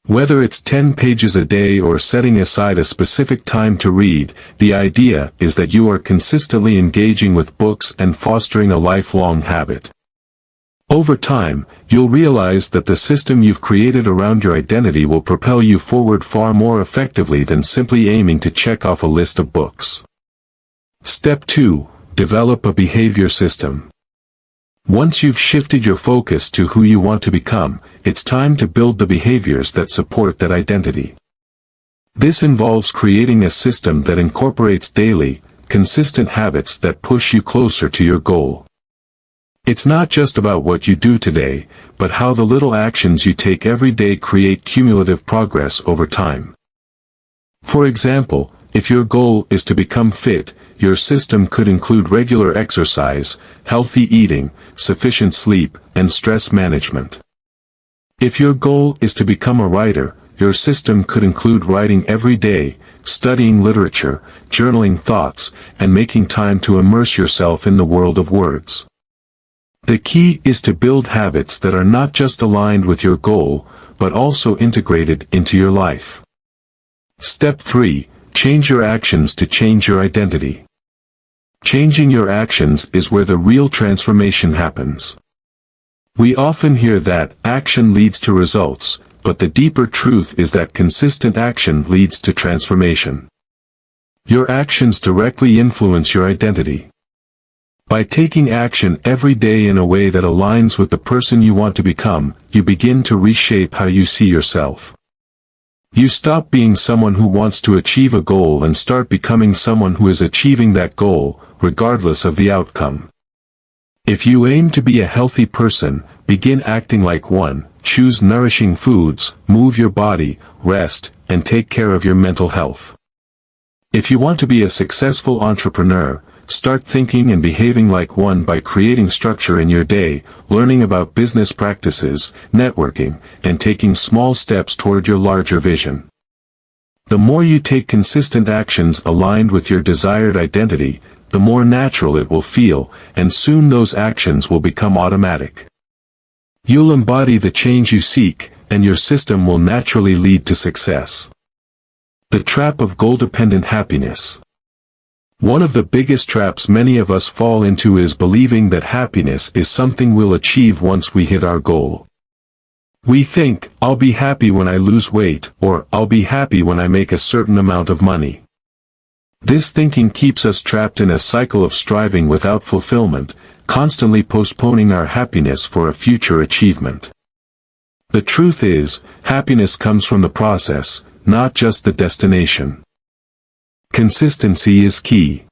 Whether it's 10 pages a day or setting aside a specific time to read, the idea is that you are consistently engaging with books and fostering a lifelong habit. Over time, you'll realize that the system you've created around your identity will propel you forward far more effectively than simply aiming to check off a list of books. Step 2. Develop a behavior system. Once you've shifted your focus to who you want to become, it's time to build the behaviors that support that identity. This involves creating a system that incorporates daily, consistent habits that push you closer to your goal. It's not just about what you do today, but how the little actions you take every day create cumulative progress over time. For example, if your goal is to become fit, your system could include regular exercise, healthy eating, sufficient sleep, and stress management. If your goal is to become a writer, your system could include writing every day, studying literature, journaling thoughts, and making time to immerse yourself in the world of words. The key is to build habits that are not just aligned with your goal, but also integrated into your life. Step 3. Change your actions to change your identity. Changing your actions is where the real transformation happens. We often hear that action leads to results, but the deeper truth is that consistent action leads to transformation. Your actions directly influence your identity. By taking action every day in a way that aligns with the person you want to become, you begin to reshape how you see yourself. You stop being someone who wants to achieve a goal and start becoming someone who is achieving that goal, regardless of the outcome. If you aim to be a healthy person, begin acting like one, choose nourishing foods, move your body, rest, and take care of your mental health. If you want to be a successful entrepreneur, start thinking and behaving like one by creating structure in your day, learning about business practices, networking, and taking small steps toward your larger vision. The more you take consistent actions aligned with your desired identity, the more natural it will feel, and soon those actions will become automatic. You'll embody the change you seek, and your system will naturally lead to success. The trap of goal-dependent happiness. One of the biggest traps many of us fall into is believing that happiness is something we'll achieve once we hit our goal. We think, I'll be happy when I lose weight, or I'll be happy when I make a certain amount of money. This thinking keeps us trapped in a cycle of striving without fulfillment, constantly postponing our happiness for a future achievement. The truth is, happiness comes from the process, not just the destination. Consistency is key.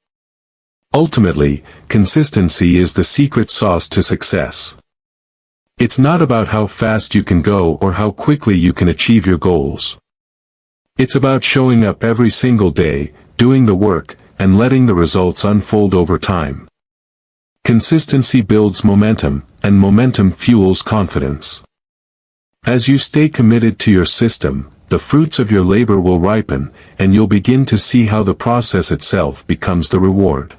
Ultimately, consistency is the secret sauce to success. It's not about how fast you can go or how quickly you can achieve your goals. It's about showing up every single day, doing the work, and letting the results unfold over time. Consistency builds momentum, and momentum fuels confidence. As you stay committed to your system, the fruits of your labor will ripen, and you'll begin to see how the process itself becomes the reward.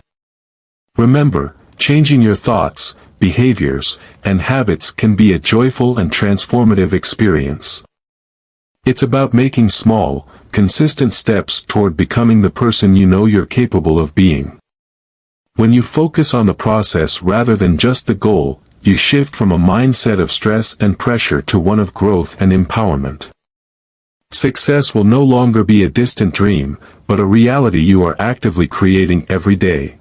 Remember, changing your thoughts, behaviors, and habits can be a joyful and transformative experience. It's about making small, consistent steps toward becoming the person you know you're capable of being. When you focus on the process rather than just the goal, you shift from a mindset of stress and pressure to one of growth and empowerment. Success will no longer be a distant dream, but a reality you are actively creating every day.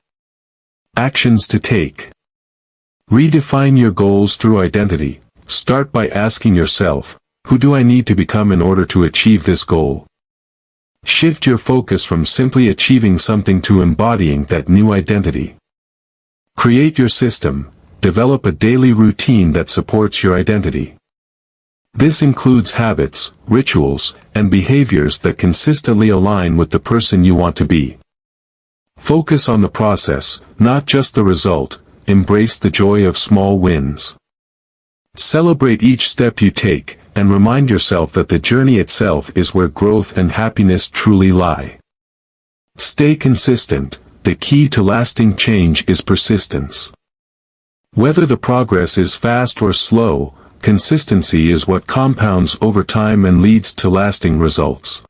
Actions to take. Redefine your goals through identity. Start by asking yourself, who do I need to become in order to achieve this goal? Shift your focus from simply achieving something to embodying that new identity. Create your system. develop a daily routine that supports your identity. This includes habits, rituals, and behaviors that consistently align with the person you want to be. Focus on the process, not just the result. Embrace the joy of small wins. Celebrate each step you take, and remind yourself that the journey itself is where growth and happiness truly lie. Stay consistent. The key to lasting change is persistence. Whether the progress is fast or slow, consistency is what compounds over time and leads to lasting results.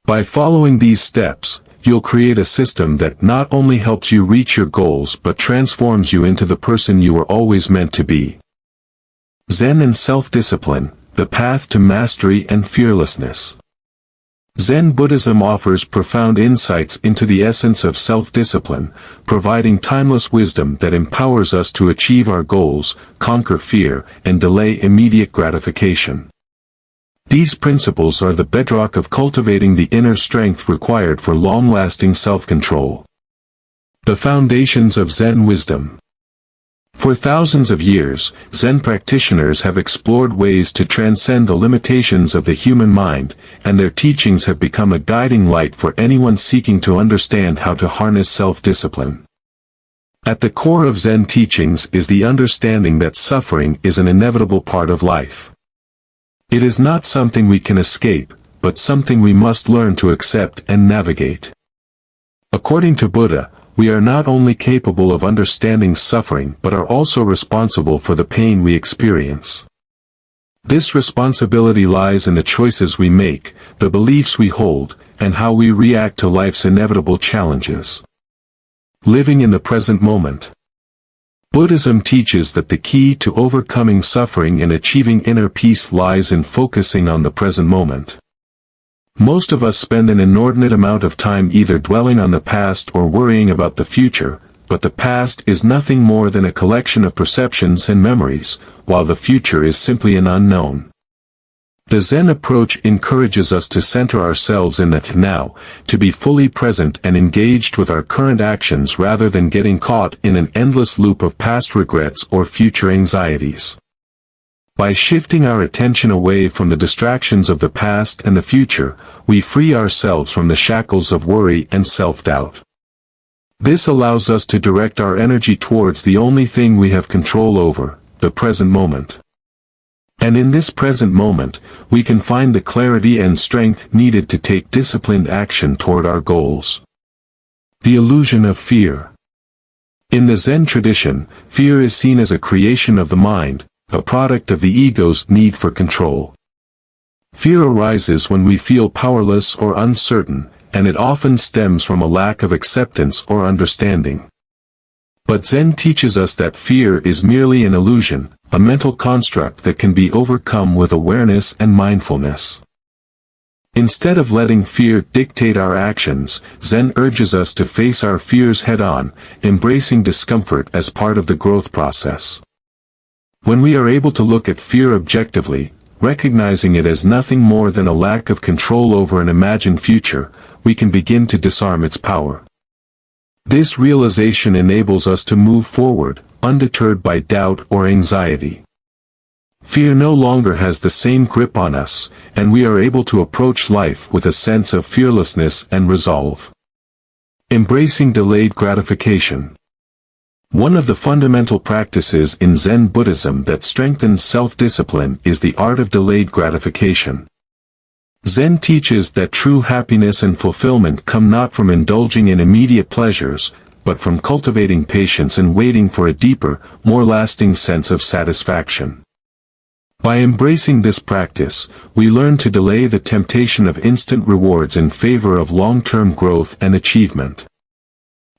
By following these steps, you'll create a system that not only helps you reach your goals but transforms you into the person you were always meant to be. Zen and self-discipline, the path to mastery and fearlessness. Zen Buddhism offers profound insights into the essence of self-discipline, providing timeless wisdom that empowers us to achieve our goals, conquer fear, and delay immediate gratification. These principles are the bedrock of cultivating the inner strength required for long-lasting self-control. The foundations of Zen wisdom. For thousands of years, Zen practitioners have explored ways to transcend the limitations of the human mind, and their teachings have become a guiding light for anyone seeking to understand how to harness self-discipline. At the core of Zen teachings is the understanding that suffering is an inevitable part of life. It is not something we can escape, but something we must learn to accept and navigate. According to Buddha, we are not only capable of understanding suffering but are also responsible for the pain we experience. This responsibility lies in the choices we make, the beliefs we hold, and how we react to life's inevitable challenges. Living in the present moment. Buddhism teaches that the key to overcoming suffering and achieving inner peace lies in focusing on the present moment. Most of us spend an inordinate amount of time either dwelling on the past or worrying about the future, but the past is nothing more than a collection of perceptions and memories, while the future is simply an unknown. The Zen approach encourages us to center ourselves in the now, to be fully present and engaged with our current actions rather than getting caught in an endless loop of past regrets or future anxieties. By shifting our attention away from the distractions of the past and the future, we free ourselves from the shackles of worry and self-doubt. This allows us to direct our energy towards the only thing we have control over, the present moment. And in this present moment, we can find the clarity and strength needed to take disciplined action toward our goals. The illusion of fear. In the Zen tradition, fear is seen as a creation of the mind, a product of the ego's need for control. Fear arises when we feel powerless or uncertain, and it often stems from a lack of acceptance or understanding. But Zen teaches us that fear is merely an illusion, a mental construct that can be overcome with awareness and mindfulness. Instead of letting fear dictate our actions, Zen urges us to face our fears head-on, embracing discomfort as part of the growth process. When we are able to look at fear objectively, recognizing it as nothing more than a lack of control over an imagined future, we can begin to disarm its power. This realization enables us to move forward, undeterred by doubt or anxiety. Fear no longer has the same grip on us, and we are able to approach life with a sense of fearlessness and resolve. Embracing delayed gratification. One of the fundamental practices in Zen Buddhism that strengthens self-discipline is the art of delayed gratification. Zen teaches that true happiness and fulfillment come not from indulging in immediate pleasures, but from cultivating patience and waiting for a deeper, more lasting sense of satisfaction. By embracing this practice, we learn to delay the temptation of instant rewards in favor of long-term growth and achievement.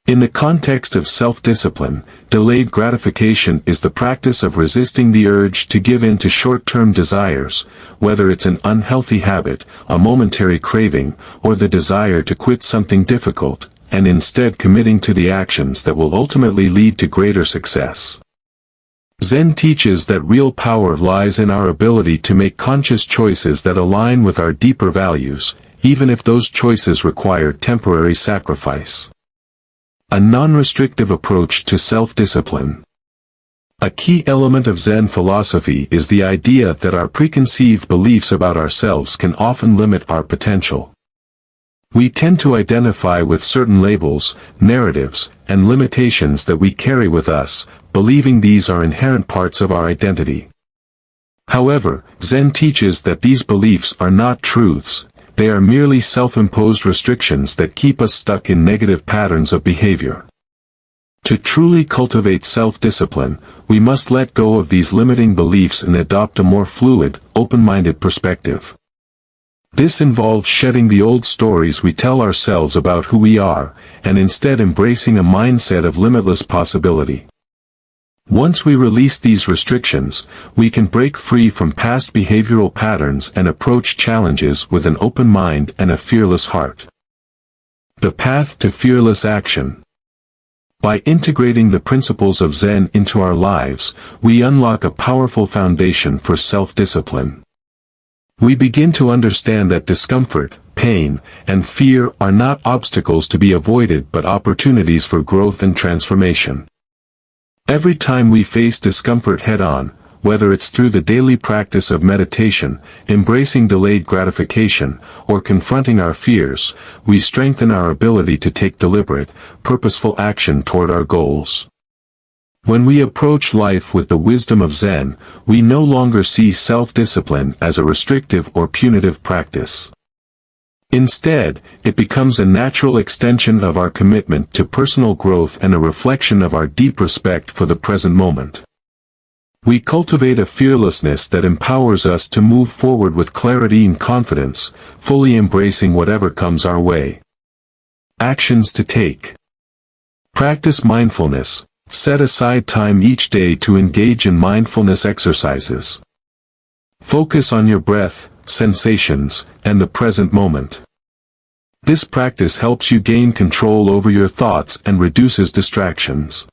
In the context of self-discipline, delayed gratification is the practice of resisting the urge to give in to short-term desires, whether it's an unhealthy habit, a momentary craving, or the desire to quit something difficult, and instead committing to the actions that will ultimately lead to greater success. Zen teaches that real power lies in our ability to make conscious choices that align with our deeper values, even if those choices require temporary sacrifice. A non-restrictive approach to self-discipline. A key element of Zen philosophy is the idea that our preconceived beliefs about ourselves can often limit our potential. We tend to identify with certain labels, narratives, and limitations that we carry with us, believing these are inherent parts of our identity. However, Zen teaches that these beliefs are not truths, they are merely self-imposed restrictions that keep us stuck in negative patterns of behavior. To truly cultivate self-discipline, we must let go of these limiting beliefs and adopt a more fluid, open-minded perspective. This involves shedding the old stories we tell ourselves about who we are, and instead embracing a mindset of limitless possibility. Once we release these restrictions, we can break free from past behavioral patterns and approach challenges with an open mind and a fearless heart. The path to fearless action. By integrating the principles of Zen into our lives, we unlock a powerful foundation for self-discipline. We begin to understand that discomfort, pain, and fear are not obstacles to be avoided but opportunities for growth and transformation. Every time we face discomfort head-on, whether it's through the daily practice of meditation, embracing delayed gratification, or confronting our fears, we strengthen our ability to take deliberate, purposeful action toward our goals. When we approach life with the wisdom of Zen, we no longer see self-discipline as a restrictive or punitive practice. Instead, it becomes a natural extension of our commitment to personal growth and a reflection of our deep respect for the present moment. We cultivate a fearlessness that empowers us to move forward with clarity and confidence, fully embracing whatever comes our way. Actions to take. Practice mindfulness. Set aside time each day to engage in mindfulness exercises. Focus on your breath, sensations, and the present moment. This practice helps you gain control over your thoughts and reduces distractions.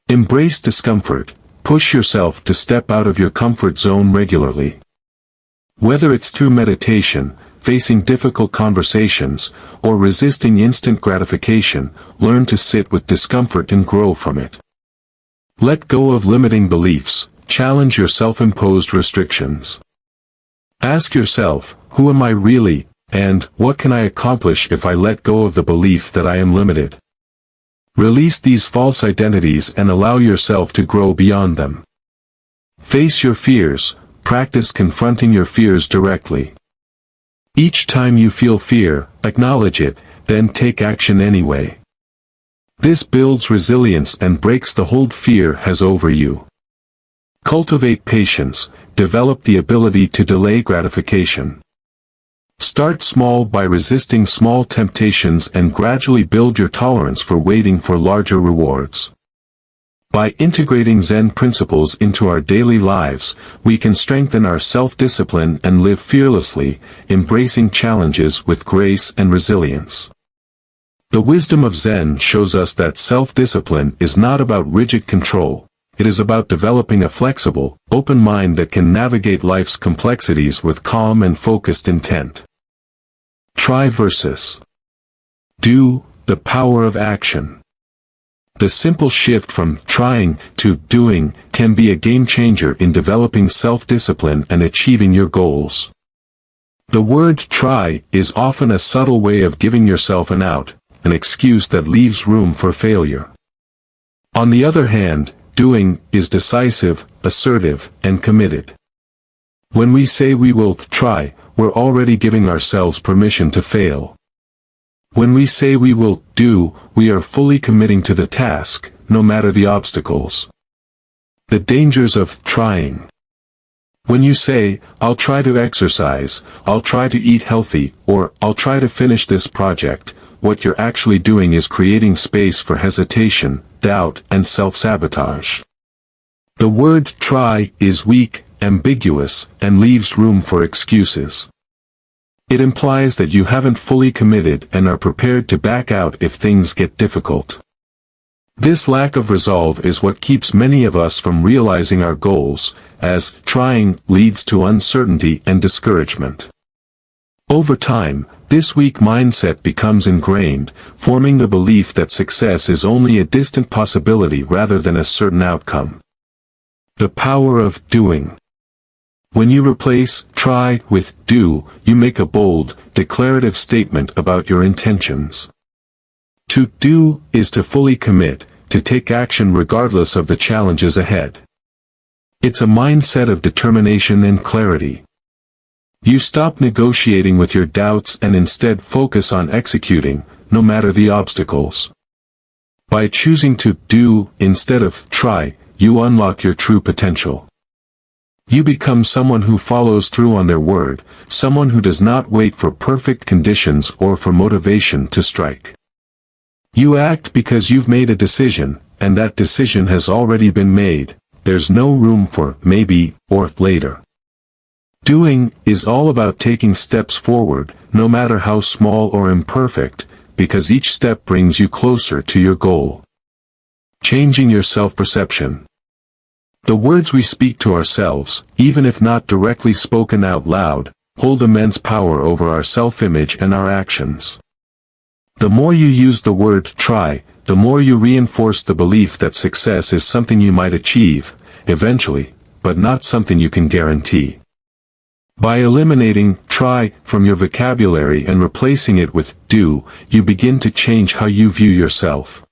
Embrace discomfort. Push yourself to step out of your comfort zone regularly. Whether it's through meditation, facing difficult conversations, or resisting instant gratification, learn to sit with discomfort and grow from it. Let go of limiting beliefs, challenge your self-imposed restrictions. Ask yourself, who am I really, and what can I accomplish if I let go of the belief that I am limited? Release these false identities and allow yourself to grow beyond them. Face your fears, practice confronting your fears directly. Each time you feel fear, acknowledge it, then take action anyway. This builds resilience and breaks the hold fear has over you. Cultivate patience, develop the ability to delay gratification. Start small by resisting small temptations and gradually build your tolerance for waiting for larger rewards. By integrating Zen principles into our daily lives, we can strengthen our self-discipline and live fearlessly, embracing challenges with grace and resilience. The wisdom of Zen shows us that self-discipline is not about rigid control. It is about developing a flexible, open mind that can navigate life's complexities with calm and focused intent. Try versus do, the power of action. The simple shift from trying to doing can be a game changer in developing self-discipline and achieving your goals. The word try is often a subtle way of giving yourself an out, an excuse that leaves room for failure. On the other hand, doing is decisive, assertive, and committed. When we say we will try, we're already giving ourselves permission to fail. When we say we will do, we are fully committing to the task, no matter the obstacles. The dangers of trying. When you say, I'll try to exercise, I'll try to eat healthy, or I'll try to finish this project, what you're actually doing is creating space for hesitation, doubt, and self-sabotage. The word try is weak, ambiguous, and leaves room for excuses. It implies that you haven't fully committed and are prepared to back out if things get difficult. This lack of resolve is what keeps many of us from realizing our goals, as trying leads to uncertainty and discouragement. Over time, this weak mindset becomes ingrained, forming the belief that success is only a distant possibility rather than a certain outcome. The power of doing. When you replace try with do, you make a bold, declarative statement about your intentions. To do is to fully commit, to take action regardless of the challenges ahead. It's a mindset of determination and clarity. You stop negotiating with your doubts and instead focus on executing, no matter the obstacles. By choosing to do instead of try, you unlock your true potential. You become someone who follows through on their word, someone who does not wait for perfect conditions or for motivation to strike. You act because you've made a decision, and that decision has already been made. There's no room for maybe or later. Doing is all about taking steps forward, no matter how small or imperfect, because each step brings you closer to your goal. Changing your self-perception. The words we speak to ourselves, even if not directly spoken out loud, hold immense power over our self-image and our actions. The more you use the word try, the more you reinforce the belief that success is something you might achieve, eventually, but not something you can guarantee. By eliminating try from your vocabulary and replacing it with do, you begin to change how you view yourself.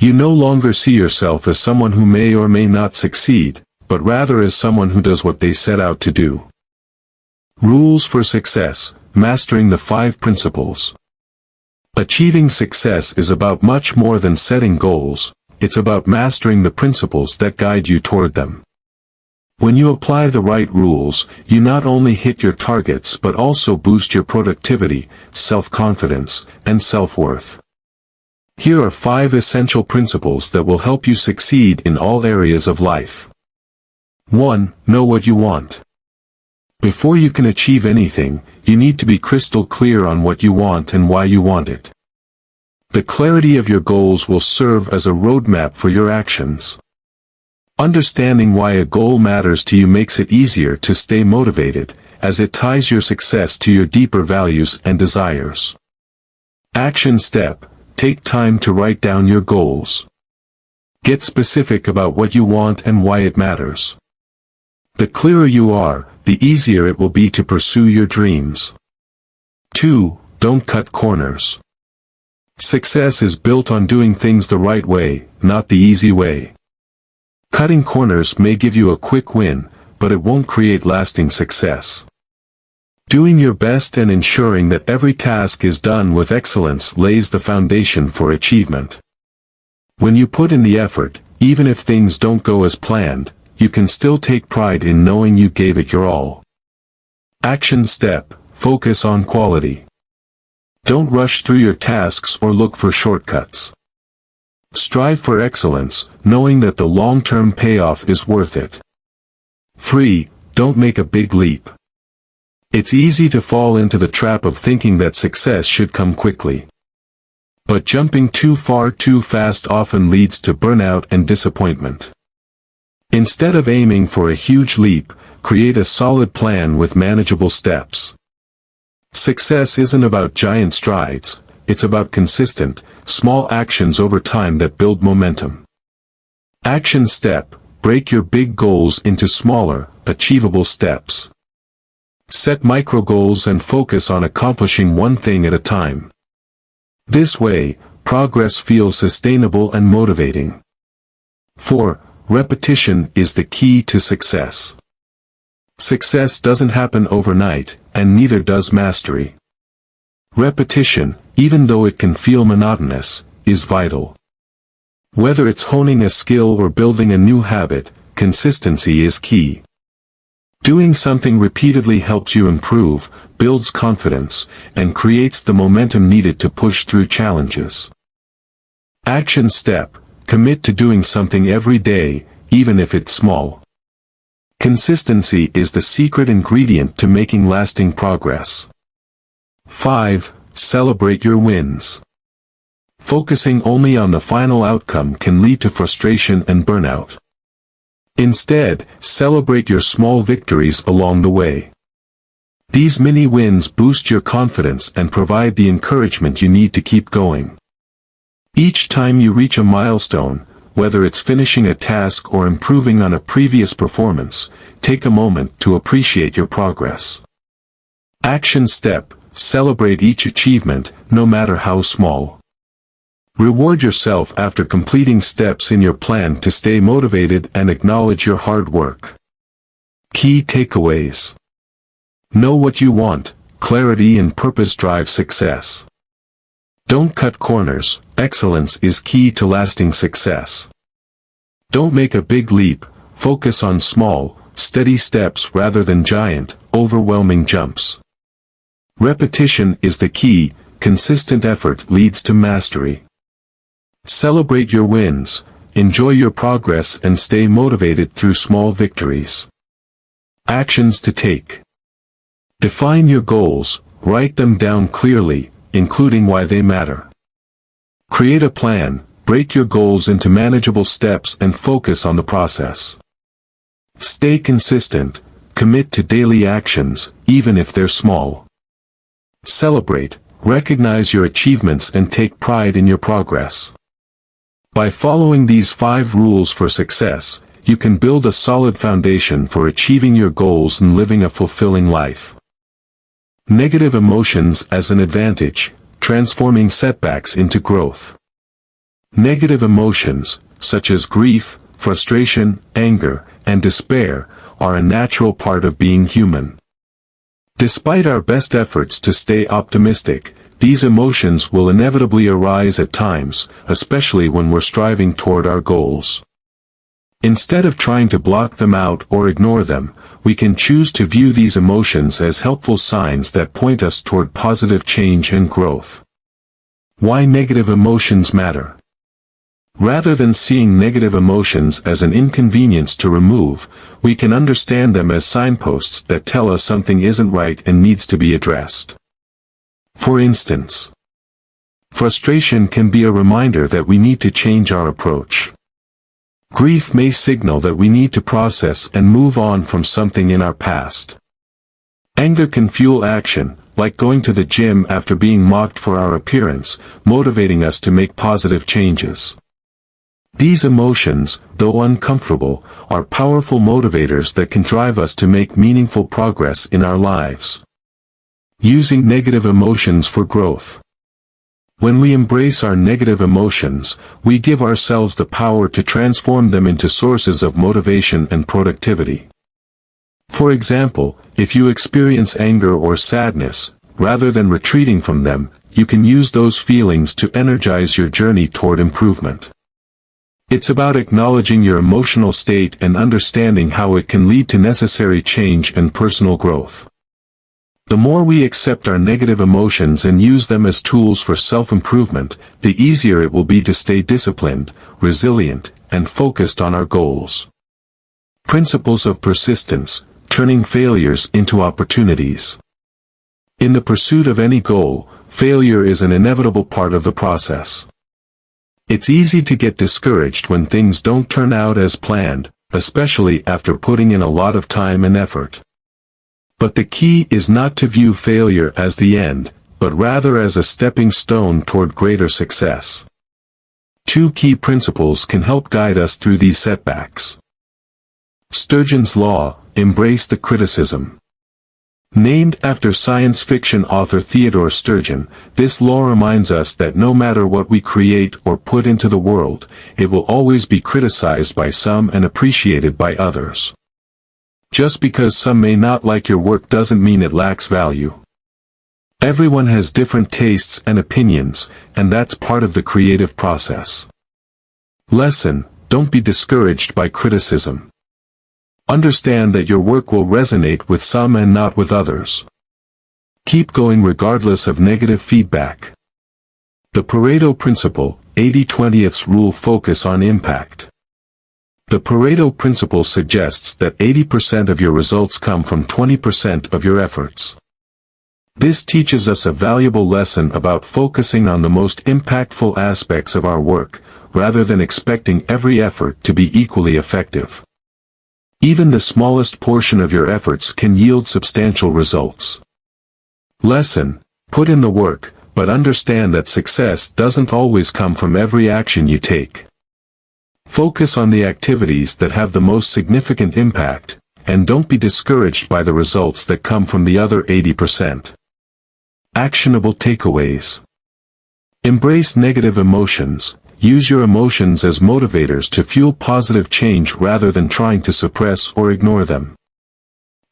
You no longer see yourself as someone who may or may not succeed, but rather as someone who does what they set out to do. Rules for success, mastering the 5 principles. Achieving success is about much more than setting goals, it's about mastering the principles that guide you toward them. When you apply the right rules, you not only hit your targets but also boost your productivity, self-confidence, and self-worth. Here are 5 essential principles that will help you succeed in all areas of life. 1. Know what you want. Before you can achieve anything, you need to be crystal clear on what you want and why you want it. The clarity of your goals will serve as a roadmap for your actions. Understanding why a goal matters to you makes it easier to stay motivated, as it ties your success to your deeper values and desires. Action step: take time to write down your goals. Get specific about what you want and why it matters. The clearer you are, the easier it will be to pursue your dreams. 2. Don't cut corners. Success is built on doing things the right way, not the easy way. Cutting corners may give you a quick win, but it won't create lasting success. Doing your best and ensuring that every task is done with excellence lays the foundation for achievement. When you put in the effort, even if things don't go as planned, you can still take pride in knowing you gave it your all. Action step: focus on quality. Don't rush through your tasks or look for shortcuts. Strive for excellence, knowing that the long-term payoff is worth it. 3. Don't make a big leap. It's easy to fall into the trap of thinking that success should come quickly. But jumping too far too fast often leads to burnout and disappointment. Instead of aiming for a huge leap, create a solid plan with manageable steps. Success isn't about giant strides, it's about consistent, small actions over time that build momentum. Action step: break your big goals into smaller, achievable steps. Set micro goals and focus on accomplishing one thing at a time. This way, progress feels sustainable and motivating. 4. Repetition is the key to success. Success doesn't happen overnight, and neither does mastery. Repetition, even though it can feel monotonous, is vital. Whether it's honing a skill or building a new habit, consistency is key. Doing something repeatedly helps you improve, builds confidence, and creates the momentum needed to push through challenges. Action step: commit to doing something every day, even if it's small. Consistency is the secret ingredient to making lasting progress. 5. Celebrate your wins. Focusing only on the final outcome can lead to frustration and burnout. Instead, celebrate your small victories along the way. These mini wins boost your confidence and provide the encouragement you need to keep going. Each time you reach a milestone, whether it's finishing a task or improving on a previous performance, take a moment to appreciate your progress. Action step: celebrate each achievement, no matter how small. Reward yourself after completing steps in your plan to stay motivated and acknowledge your hard work. Key takeaways. Know what you want. Clarity and purpose drive success. Don't cut corners. Excellence is key to lasting success. Don't make a big leap. Focus on small, steady steps rather than giant, overwhelming jumps. Repetition is the key. Consistent effort leads to mastery. Celebrate your wins. Enjoy your progress and stay motivated through small victories. Actions to take. Define your goals. Write them down clearly, including why they matter. Create a plan. Break your goals into manageable steps and focus on the process. Stay consistent. Commit to daily actions, even if they're small. Celebrate. Recognize your achievements and take pride in your progress. By following these 5 rules for success, you can build a solid foundation for achieving your goals and living a fulfilling life. Negative emotions as an advantage, transforming setbacks into growth. Negative emotions, such as grief, frustration, anger, and despair, are a natural part of being human. Despite our best efforts to stay optimistic, these emotions will inevitably arise at times, especially when we're striving toward our goals. Instead of trying to block them out or ignore them, we can choose to view these emotions as helpful signs that point us toward positive change and growth. Why negative emotions matter. Rather than seeing negative emotions as an inconvenience to remove, we can understand them as signposts that tell us something isn't right and needs to be addressed. For instance, frustration can be a reminder that we need to change our approach. Grief may signal that we need to process and move on from something in our past. Anger can fuel action, like going to the gym after being mocked for our appearance, motivating us to make positive changes. These emotions, though uncomfortable, are powerful motivators that can drive us to make meaningful progress in our lives. Using negative emotions for growth. When we embrace our negative emotions, we give ourselves the power to transform them into sources of motivation and productivity. For example, if you experience anger or sadness, rather than retreating from them, you can use those feelings to energize your journey toward improvement. It's about acknowledging your emotional state and understanding how it can lead to necessary change and personal growth. The more we accept our negative emotions and use them as tools for self-improvement, the easier it will be to stay disciplined, resilient, and focused on our goals. Principles of persistence, turning failures into opportunities. In the pursuit of any goal, failure is an inevitable part of the process. It's easy to get discouraged when things don't turn out as planned, especially after putting in a lot of time and effort. But the key is not to view failure as the end, but rather as a stepping stone toward greater success. 2 key principles can help guide us through these setbacks. Sturgeon's Law, embrace the criticism. Named after science fiction author Theodore Sturgeon, this law reminds us that no matter what we create or put into the world, it will always be criticized by some and appreciated by others. Just because some may not like your work doesn't mean it lacks value. Everyone has different tastes and opinions, and that's part of the creative process. Lesson: don't be discouraged by criticism. Understand that your work will resonate with some and not with others. Keep going regardless of negative feedback. The Pareto Principle, 80-20th Rule. Focus on impact. The Pareto Principle suggests that 80% of your results come from 20% of your efforts. This teaches us a valuable lesson about focusing on the most impactful aspects of our work, rather than expecting every effort to be equally effective. Even the smallest portion of your efforts can yield substantial results. Lesson: put in the work, but understand that success doesn't always come from every action you take. Focus on the activities that have the most significant impact, and don't be discouraged by the results that come from the other 80%. Actionable takeaways. Embrace negative emotions. Use your emotions as motivators to fuel positive change rather than trying to suppress or ignore them.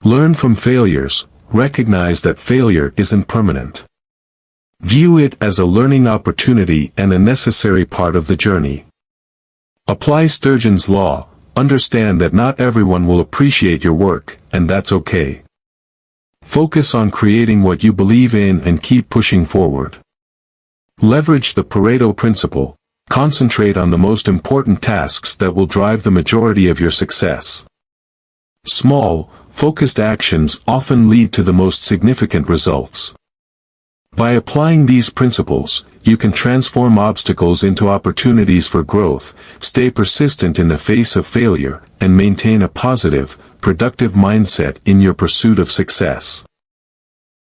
Learn from failures. Recognize that failure isn't permanent. View it as a learning opportunity and a necessary part of the journey. Apply Sturgeon's law. Understand that not everyone will appreciate your work, and that's okay. Focus on creating what you believe in and keep pushing forward. Leverage the Pareto principle. Concentrate on the most important tasks that will drive the majority of your success. Small, focused actions often lead to the most significant results. By applying these principles, you can transform obstacles into opportunities for growth, stay persistent in the face of failure, and maintain a positive, productive mindset in your pursuit of success.